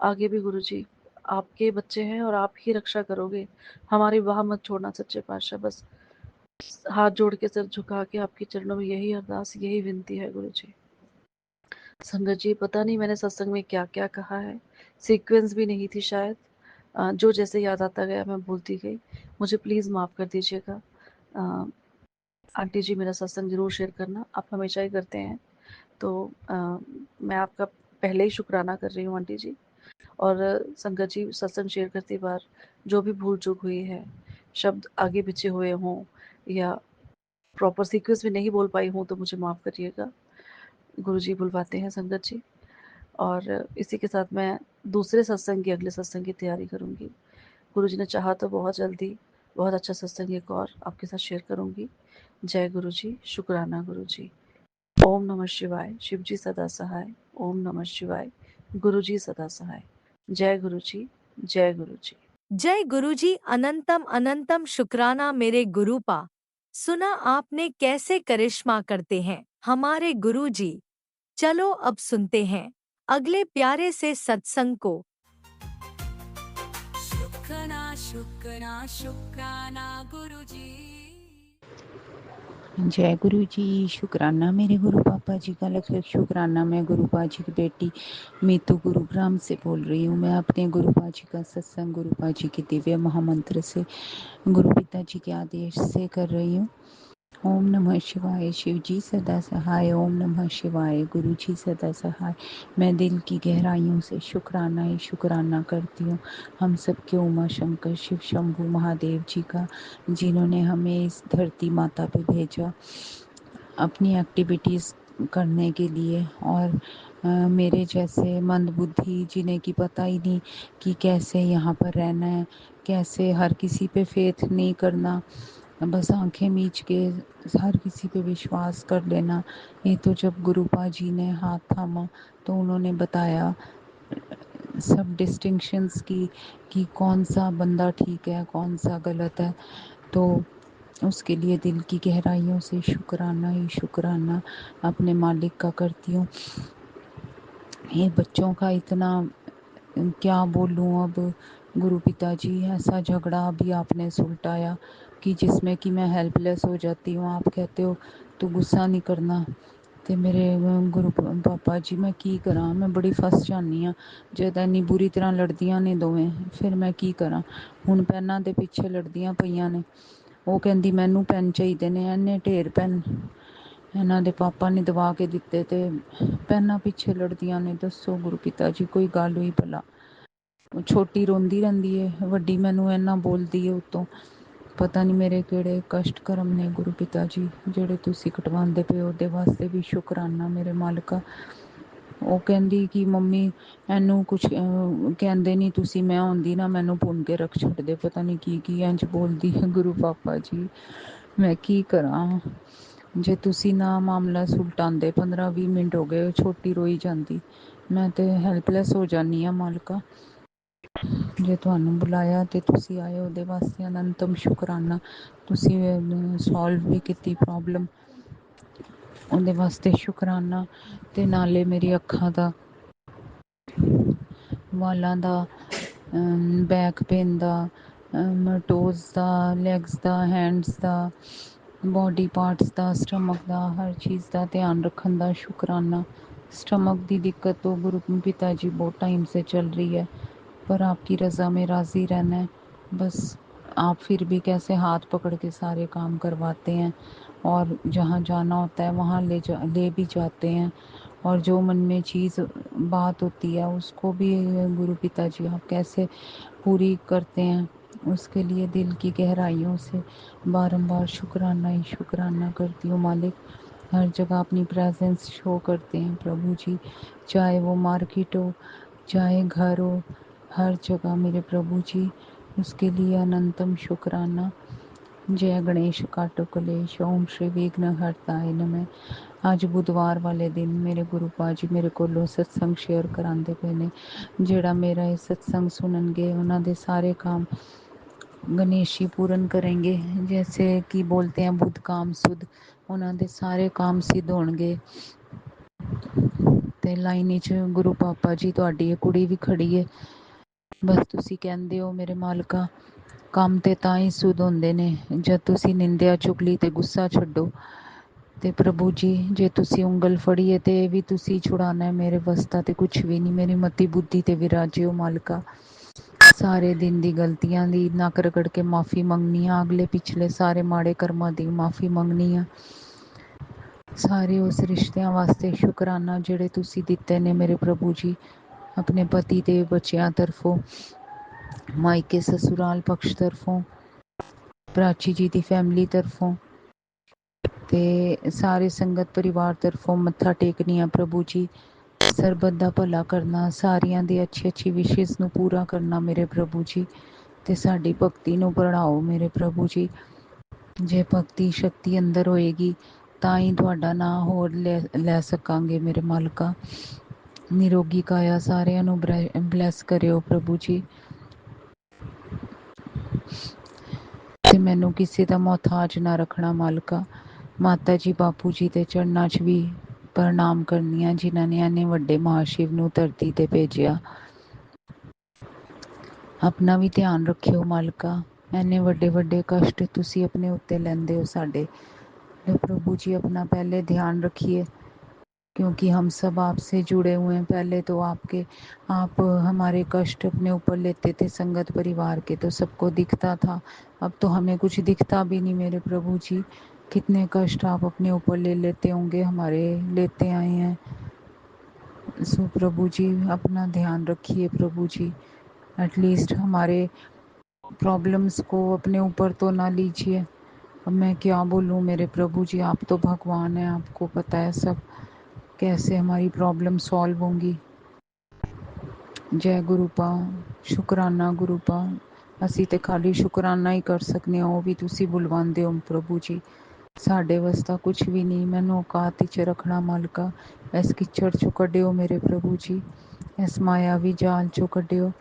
[SPEAKER 4] आगे भी गुरुजी आपके बच्चे हैं और आप ही रक्षा करोगे, हमारी वाह मत छोड़ना सच्चे पातशाह। बस हाथ जोड़ के, सर झुका के आपके चरणों में यही अरदास, यही विनती है गुरुजी। संगत जी पता नहीं मैंने सत्संग में क्या क्या कहा है, सीक्वेंस भी नहीं थी शायद। जो जैसे याद आता गया मैं बोलती गई, मुझे प्लीज़ माफ़ कर दीजिएगा। अ, आंटी जी मेरा सत्संग ज़रूर शेयर करना, आप हमेशा ही करते हैं, तो मैं आपका पहले ही शुक्राना कर रही हूँ आंटी जी। और संगत जी सत्संग शेयर करती बार जो भी भूल चूक हुई है, शब्द आगे पीछे हुए हों या प्रॉपर सीक्वेंस में नहीं बोल पाई हूँ तो मुझे माफ़ करिएगा। गुरुजी बुलवाते हैं संगत जी। और इसी के साथ मैं दूसरे सत्संग की, अगले सत्संग की तैयारी करूँगी। गुरुजी ने चाहा तो बहुत जल्दी बहुत अच्छा सत्संग एक और आपके साथ शेयर करूँगी। जय गुरुजी, शुक्राना गुरुजी। ओम नमः शिवाय, शिवजी सदा सहाय। ओम नमः शिवाय, गुरुजी सदा सहाय। जय गुरुजी, जय गुरुजी।
[SPEAKER 5] जय गुरुजी, अनंतम अनंतम शुक्राना मेरे गुरुपा। सुना आपने कैसे करिश्मा करते हैं हमारे गुरुजी। चलो अब सुनते हैं अगले प्यारे से सत्संग को।
[SPEAKER 3] शुक्राना शुक्राना शुक्राना गुरुजी।
[SPEAKER 6] जय गुरु जी, शुक्राना मेरे गुरु पापा जी का, लख लख शुक्राना। मैं गुरु पाजी की बेटी मीतू गुरुग्राम से बोल रही हूँ। मैं अपने गुरु पाजी का सत्संग गुरु पाजी के दिव्य महामंत्र से, गुरु पिता जी के आदेश से कर रही हूँ। ओम नमः शिवाय, शिव जी सदा सहाय। ओम नमः शिवाय, गुरु जी सदा सहाय। मैं दिल की गहराइयों से शुक्राना ही शुक्राना करती हूँ हम सबके उमा शंकर शिव शंभू महादेव जी का, जिन्होंने हमें इस धरती माता पे भेजा अपनी एक्टिविटीज़ करने के लिए। और मेरे जैसे मंदबुद्धि जिन्हें कि पता ही नहीं कि कैसे यहाँ पर रहना है, कैसे हर किसी पे फेथ नहीं करना, बस आंखें मीच के हर किसी पे विश्वास कर लेना। ये तो जब गुरुपा जी ने हाथ थामा तो उन्होंने बताया सब डिस्टिंक्शंस की कि कौन सा बंदा ठीक है कौन सा गलत है। तो उसके लिए दिल की गहराइयों से शुक्राना ही शुक्राना अपने मालिक का करती हूँ। ये बच्चों का इतना क्या बोलूँ अब गुरु पिताजी, ऐसा झगड़ा अभी आपने सुलटाया कि जिसमें कि मैं हेल्पलेस हो जाती हूँ। आप कहते हो तो गुस्सा नहीं करना, ते मेरे गुरु पापा जी मैं की करा, मैं बड़ी फस जानी हाँ जद इन्नी बुरी तरह लड़दियां ने दोवें, फिर मैं की करा। हुण पैनां दे पिछे लड़दियां पईयां ने, ਉਹ ਕਹਿੰਦੀ ਮੈਨੂੰ ਪੈਨ ਚਾਹੀਦੇ ਨੇ, ਇਹਨੇ ਢੇਰ ਪੈਨ ਇਹਨਾਂ ਦੇ ਪਾਪਾ ਨੇ ਦਵਾ ਕੇ ਦਿੱਤੇ ਤੇ ਪੈਨਾਂ ਪਿੱਛੇ ਲੜਦੀਆਂ ਨੇ। ਦੱਸੋ ਗੁਰੂ ਪਿਤਾ ਜੀ ਕੋਈ ਗੱਲ ਹੋਈ ਭਲਾ? ਛੋਟੀ ਰੋਂਦੀ ਰਹਿੰਦੀ ਏ, ਵੱਡੀ ਮੈਨੂੰ ਇੰਨਾ ਬੋਲਦੀ ਏ ਉੱਤੋਂ। ਪਤਾ ਨਹੀਂ ਮੇਰੇ ਕਿਹੜੇ ਕਸ਼ਟ ਕਰਮ ਨੇ ਗੁਰੂ ਪਿਤਾ ਜੀ ਜਿਹੜੇ ਤੁਸੀਂ ਕਟਵਾਉਂਦੇ ਪਏ, ਉਹਦੇ ਵਾਸਤੇ ਵੀ ਸ਼ੁਕਰਾਨਾ ਮੇਰੇ ਮਾਲਕਾ। ਉਹ ਕਹਿੰਦੀ ਕਿ ਮੰਮੀ ਇਹਨੂੰ ਕੁਛ ਕਹਿੰਦੇ ਨਹੀਂ ਤੁਸੀਂ, ਮੈਂ ਆਉਂਦੀ ਨਾ ਮੈਨੂੰ ਭੁੰਨ ਕੇ ਰੱਖ ਛੱਡਦੇ, ਪਤਾ ਨਹੀਂ ਕੀ ਕੀ ਇੰਝ ਬੋਲਦੀ ਹੈ ਗੁਰੂ ਪਾਪਾ ਜੀ। ਮੈਂ ਕੀ ਕਰਾਂ ਜੇ ਤੁਸੀਂ ਨਾ ਮਾਮਲਾ ਸੁਲਟਾਉਂਦੇ। 15-20 ਮਿੰਟ ਹੋ ਗਏ ਛੋਟੀ ਰੋਈ ਜਾਂਦੀ, ਮੈਂ ਤੇ ਹੈਲਪਲੈਸ ਹੋ ਜਾਂਦੀ ਹਾਂ ਮਾਲਕਾ। ਜੇ ਤੁਹਾਨੂੰ ਬੁਲਾਇਆ ਤੇ ਤੁਸੀਂ ਆਏ, ਉਹਦੇ ਵਾਸਤੇ ਅਨੰਤਮ ਸ਼ੁਕਰਾਨਾ। ਤੁਸੀਂ ਸੋਲਵ ਵੀ ਕੀਤੀ ਪ੍ਰੋਬਲਮ, ਉਹਦੇ ਵਾਸਤੇ ਸ਼ੁਕਰਾਨਾ। ਤੇ ਨਾਲੇ ਮੇਰੀ ਅੱਖਾਂ ਦਾ, ਵਾਲਾਂ ਦਾ, ਬੈਕ ਪੇਨ ਦਾ, ਟੋਜ਼ ਦਾ, ਲੈਗਸ ਦਾ, ਹੈਂਡਸ ਦਾ, ਬੋਡੀ ਪਾਰਟਸ ਦਾ, ਸਟਮਕ ਦਾ, ਹਰ ਚੀਜ਼ ਦਾ ਧਿਆਨ ਰੱਖਣ ਦਾ शुक्राना। स्टमक की दिक्कत तो गुरु पिता जी बहुत टाइम से चल रही है, पर आपकी रज़ा में राज़ी रहना है बस। आप फिर भी कैसे हाथ पकड़ के सारे काम करवाते हैं और जहाँ जाना होता है वहाँ ले भी जाते हैं। और जो मन में चीज़ बात होती है उसको भी गुरु पिता जी आप कैसे पूरी करते हैं, उसके लिए दिल की गहराइयों से बारंबार शुक्राना ही शुक्राना करती हूँ मालिक। हर जगह अपनी प्रेजेंस शो करते हैं प्रभु जी, चाहे वो मार्केट हो चाहे घर हो, हर जगह मेरे प्रभु जी, उसके लिए अनंतम शुक्राना। जय गणेश काटो कलेश, ओम श्री विघ्न हरताय नमः। ਅੱਜ ਬੁੱਧਵਾਰ ਵਾਲੇ ਦਿਨ ਮੇਰੇ ਗੁਰੂ ਪਾਜੀ ਮੇਰੇ ਕੋਲੋਂ ਸਤਸੰਗ ਸ਼ੇਅਰ ਕਰਾਉਂਦੇ ਪਏ ਨੇ। ਜਿਹੜਾ ਮੇਰਾ ਇਹ सत्संग सुननगे ਉਹਨਾਂ ਦੇ ਸਾਰੇ काम गणेश ही पूर्ण करेंगे। जैसे कि बोलते हैं बुद्ध काम सुध, ਉਹਨਾਂ ਦੇ ਸਾਰੇ काम सिद्ध ਹੋਣਗੇ। ਤੇ ਲਾਈਨ 'ਚ ਗੁਰੂ ਪਾਪਾ ਜੀ ਤੁਹਾਡੀ ਇਹ ਕੁੜੀ ਵੀ ਖੜੀ ਹੈ। ਬਸ ਤੁਸੀਂ ਕਹਿੰਦੇ ਹੋ ਮੇਰੇ ਮਾਲਕਾ, ਕੰਮ ਤੇ ਤਾਂ ਹੀ ਸੁਧ ਹੁੰਦੇ ਨੇ ਜਦ ਤੁਸੀਂ ਨਿੰਦਿਆ ਚੁਗਲੀ ਤੇ ਗੁੱਸਾ ਛੱਡੋ। ਤੇ ਪ੍ਰਭੂ ਜੀ ਜੇ ਤੁਸੀਂ ਉਂਗਲ ਫੜੀਏ ਤੇ ਇਹ ਵੀ ਤੁਸੀਂ ਛੁਡਾਣਾ ਹੈ। ਮੇਰੇ ਵਸਤਾ ਤੇ ਕੁਛ ਵੀ ਨਹੀਂ। ਮੇਰੀ ਮਤੀ ਬੁੱਧੀ ਤੇ ਵਿਰਾਜਿਓ ਮਾਲਕਾ। ਸਾਰੇ ਦਿਨ ਦੀ ਗਲਤੀਆਂ ਦੀ ਨੱਕ ਰਗੜ ਕੇ ਮਾਫੀ ਮੰਗਣੀ ਆ। ਅਗਲੇ ਪਿਛਲੇ ਸਾਰੇ ਮਾੜੇ ਕਰਮਾਂ ਦੀ ਮਾਫੀ ਮੰਗਣੀ ਆ। ਸਾਰੇ ਉਸ ਰਿਸ਼ਤਿਆਂ ਵਾਸਤੇ ਸ਼ੁਕਰਾਨਾ ਜਿਹੜੇ ਤੁਸੀਂ ਦਿੱਤੇ ਨੇ ਮੇਰੇ ਪ੍ਰਭੂ ਜੀ, ਆਪਣੇ ਪਤੀ ਤੇ ਬੱਚਿਆਂ ਤਰਫੋਂ, ਮਾਇਕੇ ਸਸੁਰਾਲ ਪਕਸ਼ ਤਰਫੋਂ, ਪ੍ਰਾਚੀ ਜੀ ਦੀ ਫੈਮਿਲੀ ਤਰਫੋਂ ਤੇ ਸਾਰੇ ਸੰਗਤ ਪਰਿਵਾਰ ਤਰਫੋਂ ਮੱਥਾ ਟੇਕਣੀ ਆ ਪ੍ਰਭੂ ਜੀ। ਸਰਬਤ ਦਾ ਭਲਾ ਕਰਨਾ, ਸਾਰਿਆਂ ਦੀ ਅੱਛੀ ਅੱਛੀ ਵਿਸ਼ੇਸ ਨੂੰ ਪੂਰਾ ਕਰਨਾ ਮੇਰੇ ਪ੍ਰਭੂ ਜੀ। ਤੇ ਸਾਡੀ ਭਗਤੀ ਨੂੰ बढ़ाओ ਮੇਰੇ ਪ੍ਰਭੂ ਜੀ। ਜੇ ਭਗਤੀ ਸ਼ਕਤੀ ਅੰਦਰ ਹੋਏਗੀ ਤਾਂ ਹੀ ਤੁਹਾਡਾ ਨਾਂ ਹੋਰ ਲੈ ਸਕਾਂਗੇ ਮੇਰੇ ਮਾਲਕਾ। ਨਿਰੋਗੀ ਕਾਇਆ ਸਾਰਿਆਂ ਨੂੰ ਬਲੈਸ ਕਰਿਓ ਪ੍ਰਭੂ ਜੀ। ਤੇ ਮੈਨੂੰ ਕਿਸੇ ਦਾ ਮੁਹਤਾਜ ਨਾ ਰੱਖਣਾ ਮਾਲਕਾ। ਮਾਤਾ ਜੀ ਬਾਪੂ ਜੀ ਦੇ ਚਰਨਾਂ 'ਚ ਵੀ ਪ੍ਰਣਾਮ ਕਰਨੀ ਆ ਜਿਨ੍ਹਾਂ ਨੇ ਇੰਨੇ ਵੱਡੇ ਮਹਾਸ਼ਿਵ ਨੂੰ ਧਰਤੀ ਤੇ ਭੇਜਿਆ। ਆਪਣਾ ਵੀ ਧਿਆਨ ਰੱਖਿਓ ਮਾਲਕਾ। ਇੰਨੇ ਵੱਡੇ ਵੱਡੇ ਕਸ਼ਟ ਤੁਸੀਂ ਆਪਣੇ ਉੱਤੇ ਲੈਂਦੇ ਹੋ ਸਾਡੇ। प्रभु जी अपना पहले ध्यान रखिए क्योंकि हम सब आपसे जुड़े हुए हैं। पहले तो आप हमारे कष्ट अपने ऊपर लेते थे संगत परिवार के, तो सबको दिखता था। अब तो हमें कुछ दिखता भी नहीं मेरे प्रभु जी। कितने कष्ट आप अपने ऊपर ले लेते होंगे, हमारे लेते आए हैं। सो प्रभु जी अपना ध्यान रखिए प्रभु जी। एटलीस्ट हमारे प्रॉब्लम्स को अपने ऊपर तो ना लीजिए। अब मैं क्या बोलूँ मेरे प्रभु जी, आप तो भगवान हैं, आपको पता है सब कैसे हमारी प्रॉब्लम सॉल्व होंगी। जय गुरुपा, शुकराना गुरुपा। ਅਸੀਂ ਤੇ ਖਾਲੀ ਸ਼ੁਕਰਾਨਾ ਹੀ ਕਰ ਸਕਦੇ ਹਾਂ, ਉਹ ਵੀ ਤੁਸੀਂ ਬੁਲਵਾਉਂਦੇ ਹੋ ਪ੍ਰਭੂ ਜੀ। ਸਾਡੇ ਵਾਸਤਾ ਕੁਛ ਵੀ ਨਹੀਂ। ਮੈਨੂੰ ਔਕਾਤ ਵਿੱਚ ਰੱਖਣਾ ਮਾਲਕਾ। ਇਸ ਕਿਚੜ 'ਚੋਂ ਕੱਢਿਓ ਮੇਰੇ ਪ੍ਰਭੂ ਜੀ। ਇਸ ਮਾयावी जाल 'ਚੋਂ ਕੱਢਿਓ।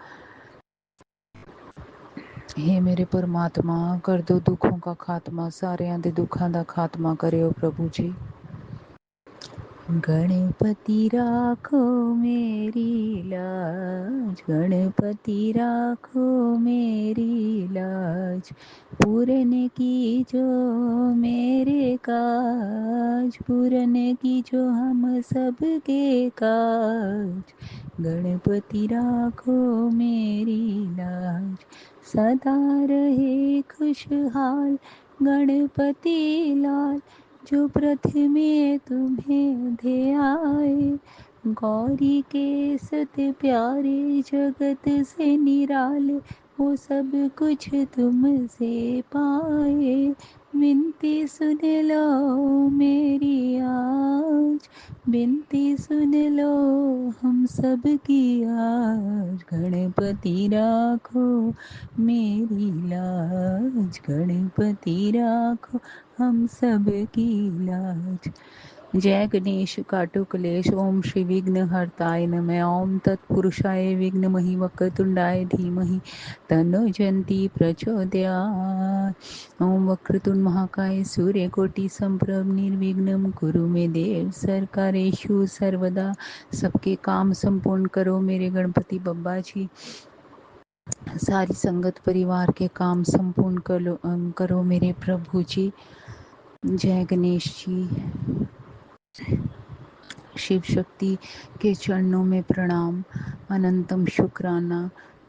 [SPEAKER 6] हे मेरे परमात्मा, कर दो दुखों का खात्मा। सारिਆਂ ਦੇ ਦੁੱਖਾਂ ਦਾ ਖਾਤਮਾ ਕਰਿਓ ਪ੍ਰਭੂ ਜੀ। गणपति राखो मेरी लाज, गणपति राखो मेरी लाज। पूरन की जो मेरे काज, पूरन की जो हम सबके काज। गणपति राखो मेरी लाज, सदा रहे खुशहाल गणपति लाल। जो प्रथमे तुम्हें ध्याए, गौरी के सत प्यारे जगत से निराले। वो सब कुछ तुमसे पाए, विनती सुन लो मेरी आज, विनती सुन लो हम सब की आज। गणपति राखो मेरी लाज, गणपति राखो हम सब की लाज। जय गणेश काटो कलेश, ओम श्री विघ्न हरताय नमः। ओम तत्पुरुषाय विघ्नमहि वक्रतुंडाय धीमहि तन्नो जयंती प्रचोदयात्। ओम वक्रतुंड महाकाय सूर्यकोटि समप्रभ निर्विघ्नं कुरु मे देव। सर्वकार्येषु सर्वदा सबके काम संपूर्ण करो मेरे गणपति बप्पा जी। सारी संगत परिवार के काम संपूर्ण करो मेरे प्रभु जी। जय गणेश जी। शिव शक्ति के चरणों में प्रणाम, अनंतम शुक्राना।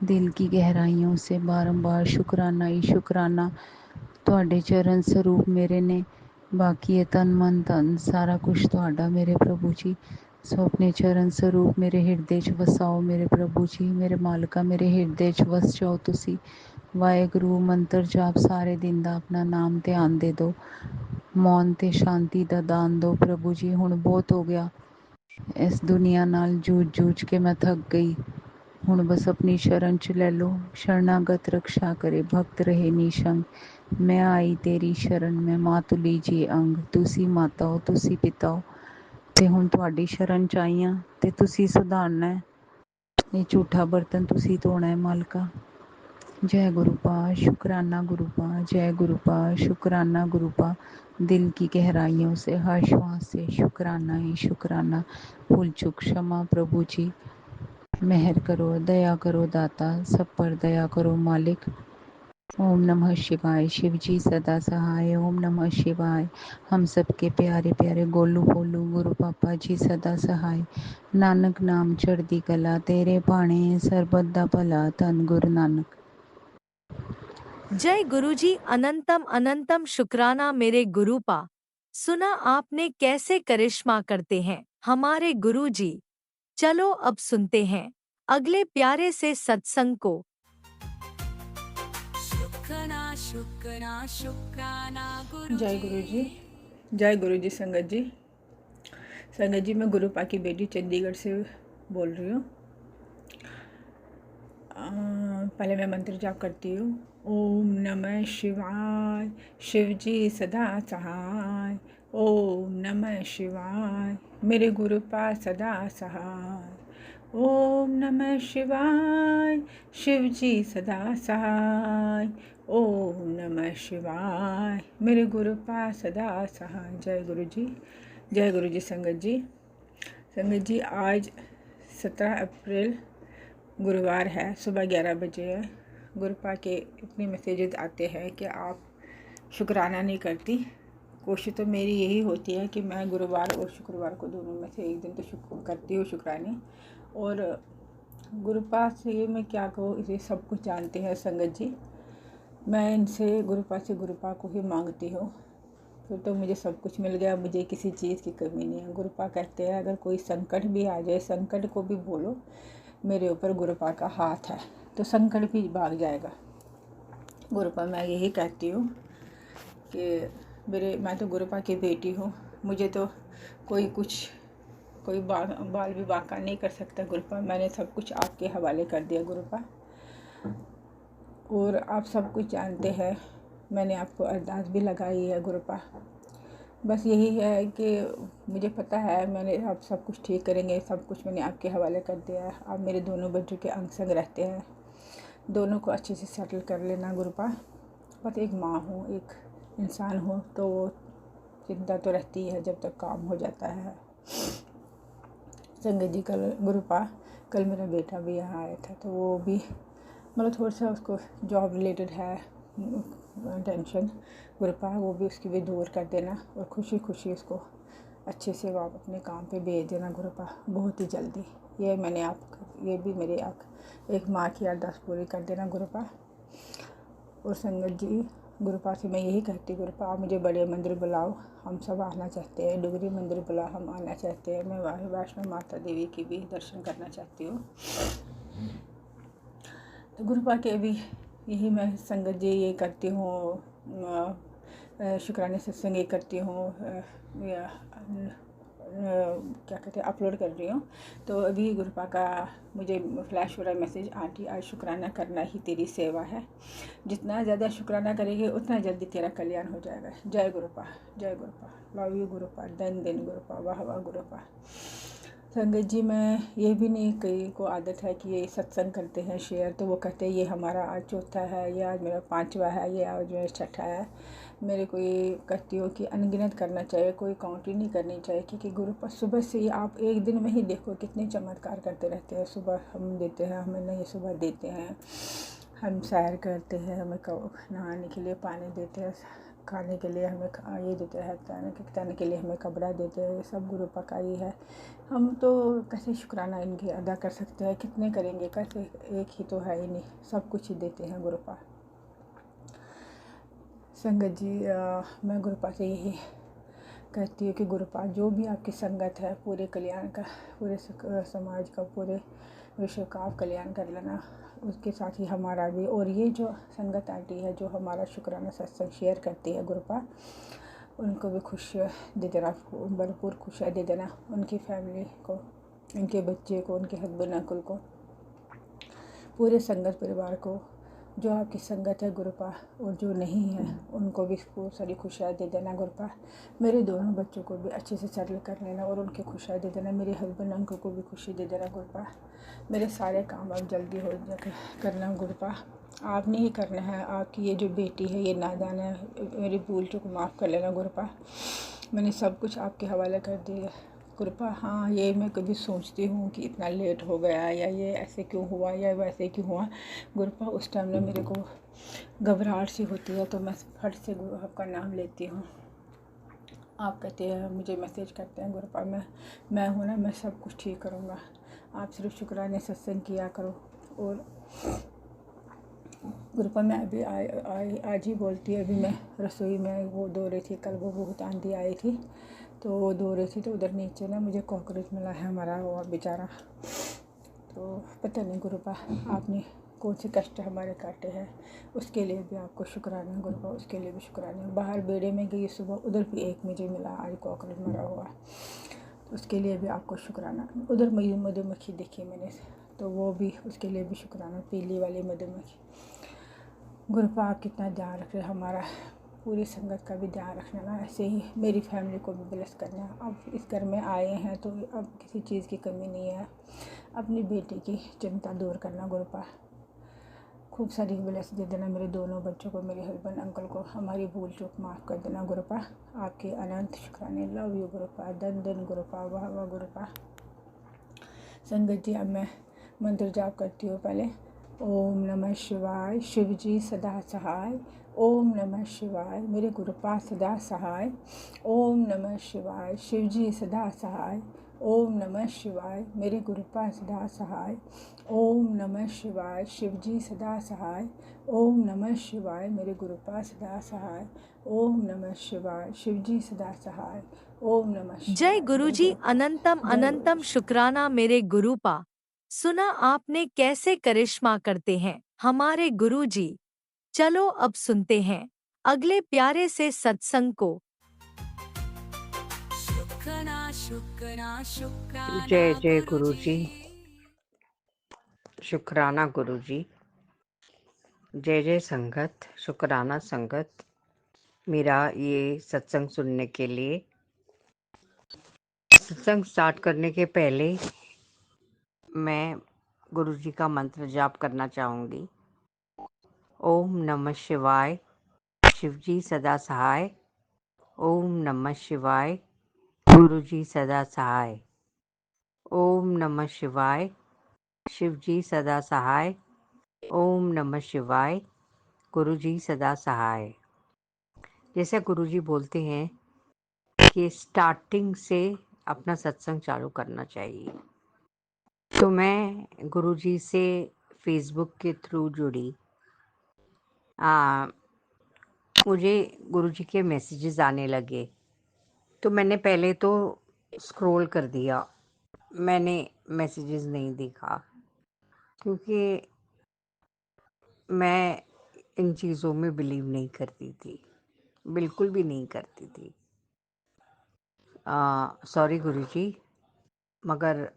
[SPEAKER 6] दिल की गहराइयों से बारंबार शुक्राना ही शुक्राना। ਤੁਹਾਡੇ ਚਰਨ ਸਰੂਪ ਮੇਰੇ ਨੇ, ਬਾਕੀ ਇਹ ਤਨ ਮਨ ਧਨ ਸਾਰਾ ਕੁਛ ਤੁਹਾਡਾ ਮੇਰੇ ਪ੍ਰਭੂ ਜੀ। ਸੋ ਆਪਣੇ ਚਰਨ ਸਰੂਪ ਮੇਰੇ ਹਿਰਦੇ 'ਚ ਵਸਾਓ ਮੇਰੇ ਪ੍ਰਭੂ ਜੀ। ਮੇਰੇ ਮਾਲਕਾ ਮੇਰੇ ਹਿਰਦੇ 'ਚ ਵਸ ਜਾਓ ਤੁਸੀਂ। ਵਾਹਿਗੁਰੂ ਮੰਤਰ ਜਾਪ ਸਾਰੇ ਦਿਨ ਦਾ ਆਪਣਾ ਨਾਮ ਧਿਆਨ ਦੇ ਦਿਓ। ਮੌਨ ਤੇ ਸ਼ਾਂਤੀ ਦਾ ਦਾਨ ਦਿਓ ਪ੍ਰਭੂ ਜੀ। ਹੁਣ ਬਹੁਤ ਹੋ ਗਿਆ ਇਸ ਦੁਨੀਆ ਨਾਲ ਜੂਝ ਕੇ ਮੈਂ ਥੱਕ ਗਈ। ਹੁਣ ਬਸ ਆਪਣੀ ਸ਼ਰਨ 'ਚ ਲੈ ਲਓ। ਸ਼ਰਨਾਗਤ ਰਕਸ਼ਾ ਕਰੇ ਭਗਤ ਰਹੇ ਨਿਸ਼ੰਗ। ਮੈਂ ਆਈ ਤੇਰੀ ਸ਼ਰਨ ਮੈਂ ਮਾਤੁਲੀ ਜੀ ਅੰਗ। ਤੁਸੀਂ ਮਾਤਾ ਹੋ, ਤੁਸੀਂ ਪਿਤਾ ਹੋ, ਤੇ ਹੁਣ ਤੁਹਾਡੀ ਸ਼ਰਨ 'ਚ ਆਈ ਹਾਂ ਤੇ ਤੁਸੀਂ ਸੁਧਾਰਨਾ ਹੈ। ਇਹ ਝੂਠਾ ਬਰਤਨ ਤੁਸੀਂ ਧੋਣਾ ਹੈ ਮਾਲਕਾ। जय गुरुपा, शुक्राना गुरुपा, जय गुरुपा, शुक्राना गुरुपा। दिल की गहराइयों से हर श्वास से शुक्राना ही शुक्राना। भूल चूक क्षमा प्रभु जी। मेहर करो, दया करो दाता, सब पर दया करो मालिक। ओम नमः शिवाय। शिव जी सदा सहाय। ओम नमः शिवाय। हम सबके प्यारे प्यारे गोलू बोलू गुरु पापा जी सदा सहाय। नानक नाम चढ़दी कला तेरे भाणे सरबत दा भला धन गुरु नानक।
[SPEAKER 5] जय गुरुजी। अनंतम अनंतम शुक्राना मेरे गुरुपा। सुना आपने कैसे करिश्मा करते हैं हमारे गुरुजी। चलो अब सुनते हैं अगले प्यारे से सत्संग को।
[SPEAKER 3] शुक्राना शुक्राना शुक्राना गुरु
[SPEAKER 7] जय गुरु जी। जय गुरु जी। संगत जी, संगत जी, मैं गुरुपा की बेटी चंडीगढ़ से बोल रही हूँ। पहले मैं मंत्र जाप करती हूँ। ओम नमः शिवाय। शिव जी सदा सहाय। ओम नमः शिवाय। मेरे गुरुपा सदा सहाय। ओम नमः शिवाय। शिव जी सदा सहाय। ओम नमः शिवाय। मेरे गुरुपा सदा सहाय। जय गुरु जी। जय गुरु जी। संगत जी, संगत जी, आज 17 अप्रैल गुरुवार है, सुबह 11 बजे है। गुरुपा के इतने मैसेजेस आते हैं कि आप शुक्राना नहीं करती। कोशिश तो मेरी यही होती है कि मैं गुरुवार और शुक्रवार को दोनों में से एक दिन तो करती हूँ शुक्राने। और गुरुपा से मैं क्या कहूँ, इसे सब कुछ जानते हैं संगत जी। मैं इनसे गुरुपा को ही मांगती हूँ, फिर तो मुझे सब कुछ मिल गया, मुझे किसी चीज़ की कमी नहीं है। गुरुपा कहते हैं अगर कोई संकट भी आ जाए, संकट को भी बोलो मेरे ऊपर गुरुपा का हाथ है, तो संकट भी भाग जाएगा। गुरुपा मैं यही कहती हूँ कि मैं तो गुरुपा की बेटी हूँ, मुझे तो कोई बाल विवाह का नहीं कर सकता गुरुपा। मैंने सब कुछ आपके हवाले कर दिया गुरुपा, और आप सब कुछ जानते हैं। मैंने आपको अरदास भी लगाई है गुरुपा। बस यही है कि मुझे पता है मैंने आप सब कुछ ठीक करेंगे, सब कुछ मैंने आपके हवाले कर दिया है। आप मेरे दोनों बच्चों के अंग संग रहते हैं, दोनों को अच्छे से सेटल कर लेना गुरुपा। बस एक माँ हूँ, एक इंसान हूँ, तो वो चिंता तो रहती है जब तक काम हो जाता है। संगत जी, कल मेरा बेटा भी यहाँ आया था, तो वो भी मतलब थोड़ा सा उसको जॉब रिलेटेड है टेंशन गुरुपा, वो भी उसकी भी दूर कर देना और खुशी खुशी उसको अच्छे से वो अपने काम पे भेज देना गुरुपा, बहुत ही जल्दी। ये भी मेरी एक माँ की अरदास पूरी कर देना गुरुपा। और संगत जी, गुरुपा से मैं यही कहती गुरुपा, आप मुझे बड़े मंदिर बुलाओ, हम सब आना चाहते हैं। डुगरी मंदिर बुलाओ, हम आना चाहते हैं। मैं वैष्णो माता देवी की भी दर्शन करना चाहती हूँ। तो गुरुपा के भी यही मैं संगत जी ये करती हूँ, शुक्राने सत्संग ये करती हूँ, क्या कहते हैं, अपलोड कर रही हूँ। तो अभी गुरुपा का मुझे फ्लैश हो रहा है मैसेज, आंटी आज शुक्राना करना ही तेरी सेवा है, जितना ज़्यादा शुक्राना करेंगे उतना जल्दी तेरा कल्याण हो जाएगा। जय गुरुपा। जय गुरुपा। Love you गुरुपा। दिन गुरुपा। वाह वाह गुरुपा। संगत जी, मैं ये भी नहीं, कई को आदत है कि ये सत्संग करते हैं शेयर, तो वो कहते हैं ये हमारा आज चौथा है, ये आज मेरा 5वां है, ये आज मेरा 6ठा है। मेरे को ये कहती हूँ कि अनगिनत करना चाहिए, कोई काउंट ही नहीं करनी चाहिए, क्योंकि गुरुपा सुबह से ही आप एक दिन में ही देखो कितने चमत्कार करते रहते हैं। सुबह हम देते हैं, हमें नहीं सुबह देते हैं, हम सैर करते हैं, हमें नहाने के लिए पानी देते हैं, खाने के लिए हमें ये देते हैं, ताने के लिए हमें कपड़ा देते हैं। सब गुरुपा का ही है। हम तो कैसे शुक्राना इनके अदा कर सकते हैं, कितने करेंगे, कैसे, एक ही तो है ही नहीं, सब कुछ ही देते हैं गुरुपा। संगत जी, मैं गुरुपा से यही कहती हूँ कि गुरुपा जो भी आपकी संगत है, पूरे कल्याण का, पूरे समाज का, पूरे विश्व का आप कल्याण कर लेना, उसके साथ ही हमारा भी। और ये जो संगत आंटी है जो हमारा शुक्राना सत्संग शेयर करती है गुरुपा, उनको भी खुश दे देना, भरपूर खुशियाँ दे देना, उनकी फैमिली को, उनके बच्चे को, उनके हस्बैंड अंकल को, पूरे संगत परिवार को। जो आपकी संगत है गुरुपा और जो नहीं है उनको भी खूब सारी खुशियाँ दे देना गुरुपा। मेरे दोनों बच्चों को भी अच्छे से सेटल कर लेना और उनकी खुशियाँ दे देना। मेरे हस्बैंड अंकल को भी खुशी दे देना गुरुपा। मेरे सारे काम अब जल्दी हो करना गुरुपा। आपने ही करना है। आपकी ये जो बेटी है ये नादान है, मेरी भूल चूक माफ़ कर लेना गुरुपा। मैंने सब कुछ आपके हवाले कर दिया गुरुपा। हाँ, ये मैं कभी सोचती हूँ कि इतना लेट हो गया या ये ऐसे क्यों हुआ या वैसे क्यों हुआ गुरुपा। उस टाइम ना मेरे को घबराहट सी होती है तो मैं फट से गुरु आपका नाम लेती हूँ। आप कहते हैं, मुझे मैसेज करते हैं, गुरुपा मैं हूँ ना, मैं सब कुछ ठीक करूँगा, आप सिर्फ शुक्राने सत्संग किया करो। और गुरुपा मैं अभी आज ही बोलती है, अभी मैं रसोई में वो धो रही थी, कल वो बहुत आंधी आई थी तो वो धो रही थी, तो उधर नीचे ना मुझे कॉकरोच मिला है, मरा हुआ बेचारा। तो पता नहीं गुरुपा आपने कौन से कष्ट हमारे काटे हैं, उसके लिए भी आपको शुक्राना गुरुपा, उसके लिए भी शुक्राना। बाहर बेड़े में गई सुबह, उधर भी एक मुझे मिला आज कॉकरोच मरा हुआ, तो उसके लिए भी आपको शुक्राना। उधर मधुमक्खी देखी मैंने, तो वो भी उसके लिए भी शुक्राना, पीली वाली मधुमक्खी। गुरुपा आप कितना ध्यान रख रहे, हमारा पूरी संगत का भी ध्यान रखना ना, ऐसे ही मेरी फैमिली को भी ब्लेस करना। अब इस घर में आए हैं तो अब किसी चीज़ की कमी नहीं है, अपनी बेटी की चिंता दूर करना गुरुपा। खूब सारी ब्लेस दे देना मेरे दोनों बच्चों को, मेरे हस्बैंड अंकल को, हमारी भूल चूक माफ़ कर देना गुरुपा। आपके अनंत शुक्राने, लव यू गुरुपा, धन धन गुरुपा, वाह वाह गुरुपा। संगत जी अब मैं मंत्र जाप करती हूँ। पहले ओम नमः शिवाय, शिव जी सदा सहाय। ओम नमः शिवाय, मेरे गुरुपा सदा सहाय। ओम नमः शिवाय, शिव जी सदा सहाय। ओम नमः शिवाय, मेरे गुरुपा सदा सहाय। ओम नमः शिवाय, शिव जी सदा सहाय। ओम नमः शिवाय, मेरे गुरुपा सदा सहाय। ओम नमः शिवाय, शिव जी सदा सहाय। ओम नमः
[SPEAKER 5] जय
[SPEAKER 7] शिवाय, मेरे
[SPEAKER 5] गुरुजी,
[SPEAKER 7] गुरुपा।
[SPEAKER 5] अनंतम
[SPEAKER 7] जय
[SPEAKER 5] अनंतम
[SPEAKER 7] गुरुजी।
[SPEAKER 5] शुक्राना मेरे गुरुपा। सुना आपने कैसे करिश्मा करते हैं हमारे गुरुजी। चलो अब सुनते हैं अगले प्यारे से सत्संग को।
[SPEAKER 3] शुक्राना शुक्राना शुक्राना
[SPEAKER 8] जय जय गुरु
[SPEAKER 3] गुरुजी।
[SPEAKER 8] जी। शुक्राना गुरु जी। जय जय संगत, शुक्राना संगत, मेरा ये सत्संग सुनने के लिए। सत्संग स्टार्ट करने के पहले मैं गुरु जी का मंत्र जाप करना चाहूँगी। ओम नमः शिवाय, शिव जी सदा सहाय। ओम नमः शिवाय, गुरु जी सदा सहाय। ओम नमः शिवाय, शिव जी सदा सहाय। ओम नमः शिवाय, गुरु जी सदा सहाय। जैसे गुरु जी बोलते हैं कि स्टार्टिंग से अपना सत्संग चालू करना चाहिए, तो मैं गुरु जी से फेसबुक के थ्रू जुड़ी। मुझे गुरु जी के मैसेजेस आने लगे, तो मैंने पहले तो स्क्रॉल कर दिया, मैंने मैसेजेस नहीं देखा, क्योंकि मैं इन चीज़ों में बिलीव नहीं करती थी, बिल्कुल भी नहीं करती थी। सॉरी गुरु जी, मगर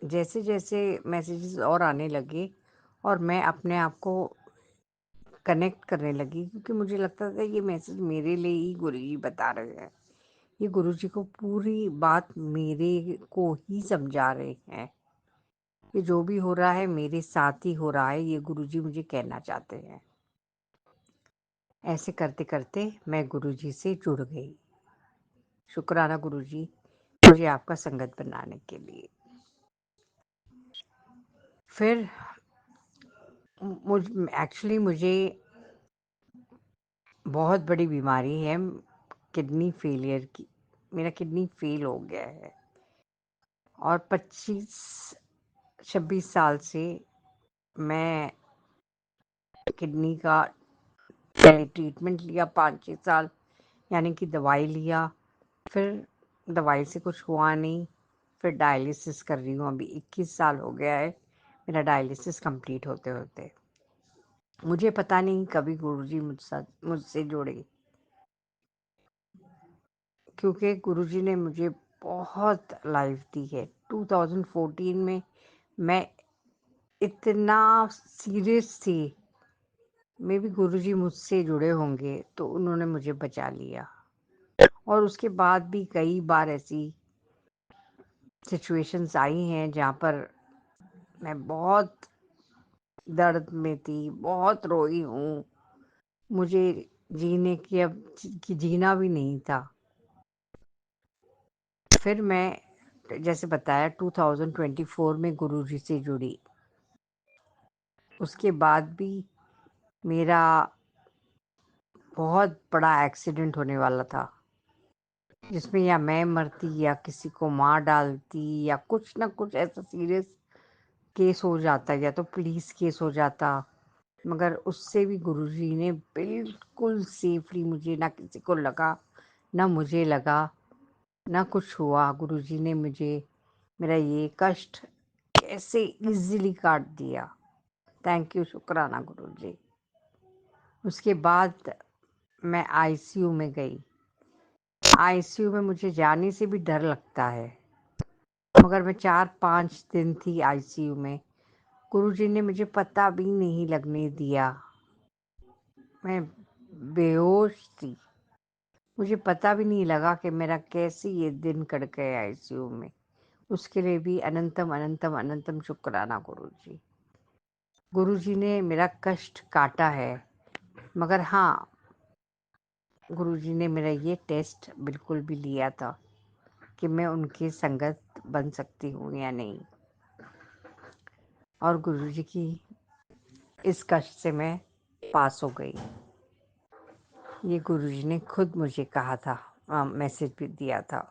[SPEAKER 8] जैसे जैसे मैसेजेस और आने लगे और मैं अपने आप को कनेक्ट करने लगी, क्योंकि मुझे लगता था ये मैसेज मेरे लिए ही गुरु जी बता रहे हैं, ये गुरु जी को पूरी बात मेरे को ही समझा रहे हैं, ये जो भी हो रहा है मेरे साथ ही हो रहा है, ये गुरु जी मुझे कहना चाहते हैं। ऐसे करते करते मैं गुरु जी से जुड़ गई। शुक्राना गुरु जी, मुझे आपका संगत बनाने के लिए। फिर मुझे बहुत बड़ी बीमारी है, किडनी फेलियर की। मेरा किडनी फेल हो गया है और 25-26 साल से मैं किडनी का पहले ट्रीटमेंट लिया, 5-6 साल यानी कि दवाई लिया, फिर दवाई से कुछ हुआ नहीं, फिर डायलिसिस कर रही हूँ। अभी 21 साल हो गया है मेरा डायलिसिस कंप्लीट होते होते। मुझे पता नहीं कभी गुरुजी मुझसे जुड़े, क्योंकि गुरुजी ने मुझे बहुत लाइफ दी है। 2014 में मैं इतना सीरियस थी, मे बी गुरुजी मुझसे जुड़े होंगे तो उन्होंने मुझे बचा लिया। और उसके बाद भी कई बार ऐसी सिचुएशंस आई हैं जहाँ पर मैं बहुत दर्द में थी, बहुत रोई हूँ, मुझे जीने की अब जीना भी नहीं था। फिर मैं जैसे बताया 2024 में गुरुजी से जुड़ी। उसके बाद भी मेरा बहुत बड़ा एक्सीडेंट होने वाला था, जिसमें या मैं मरती या किसी को मार डालती या कुछ ना कुछ ऐसा सीरियस केस हो जाता, या तो पुलिस केस हो जाता। मगर उससे भी गुरुजी ने बिल्कुल सेफली, मुझे ना किसी को लगा ना मुझे लगा, ना कुछ हुआ। गुरुजी ने मुझे मेरा ये कष्ट कैसे इजीली काट दिया। थैंक यू, शुक्राना गुरुजी। उसके बाद मैं आईसीयू में गई। आईसीयू में मुझे जाने से भी डर लगता है, मगर मैं 4-5 दिन थी आईसीयू में। गुरुजी ने मुझे पता भी नहीं लगने दिया। मैं बेहोश थी, मुझे पता भी नहीं लगा कि मेरा कैसे ये दिन कट गए आईसीयू में। उसके लिए भी अनंतम अनंतम अनंतम शुक्राना गुरुजी। गुरुजी ने मेरा कष्ट काटा है। मगर हाँ, गुरुजी ने मेरा ये टेस्ट बिल्कुल भी लिया था कि मैं उनकी संगत बन सकती हूँ या नहीं, और गुरुजी की इस कष्ट से मैं पास हो गई। ये गुरुजी ने खुद मुझे कहा था, मैसेज भी दिया था।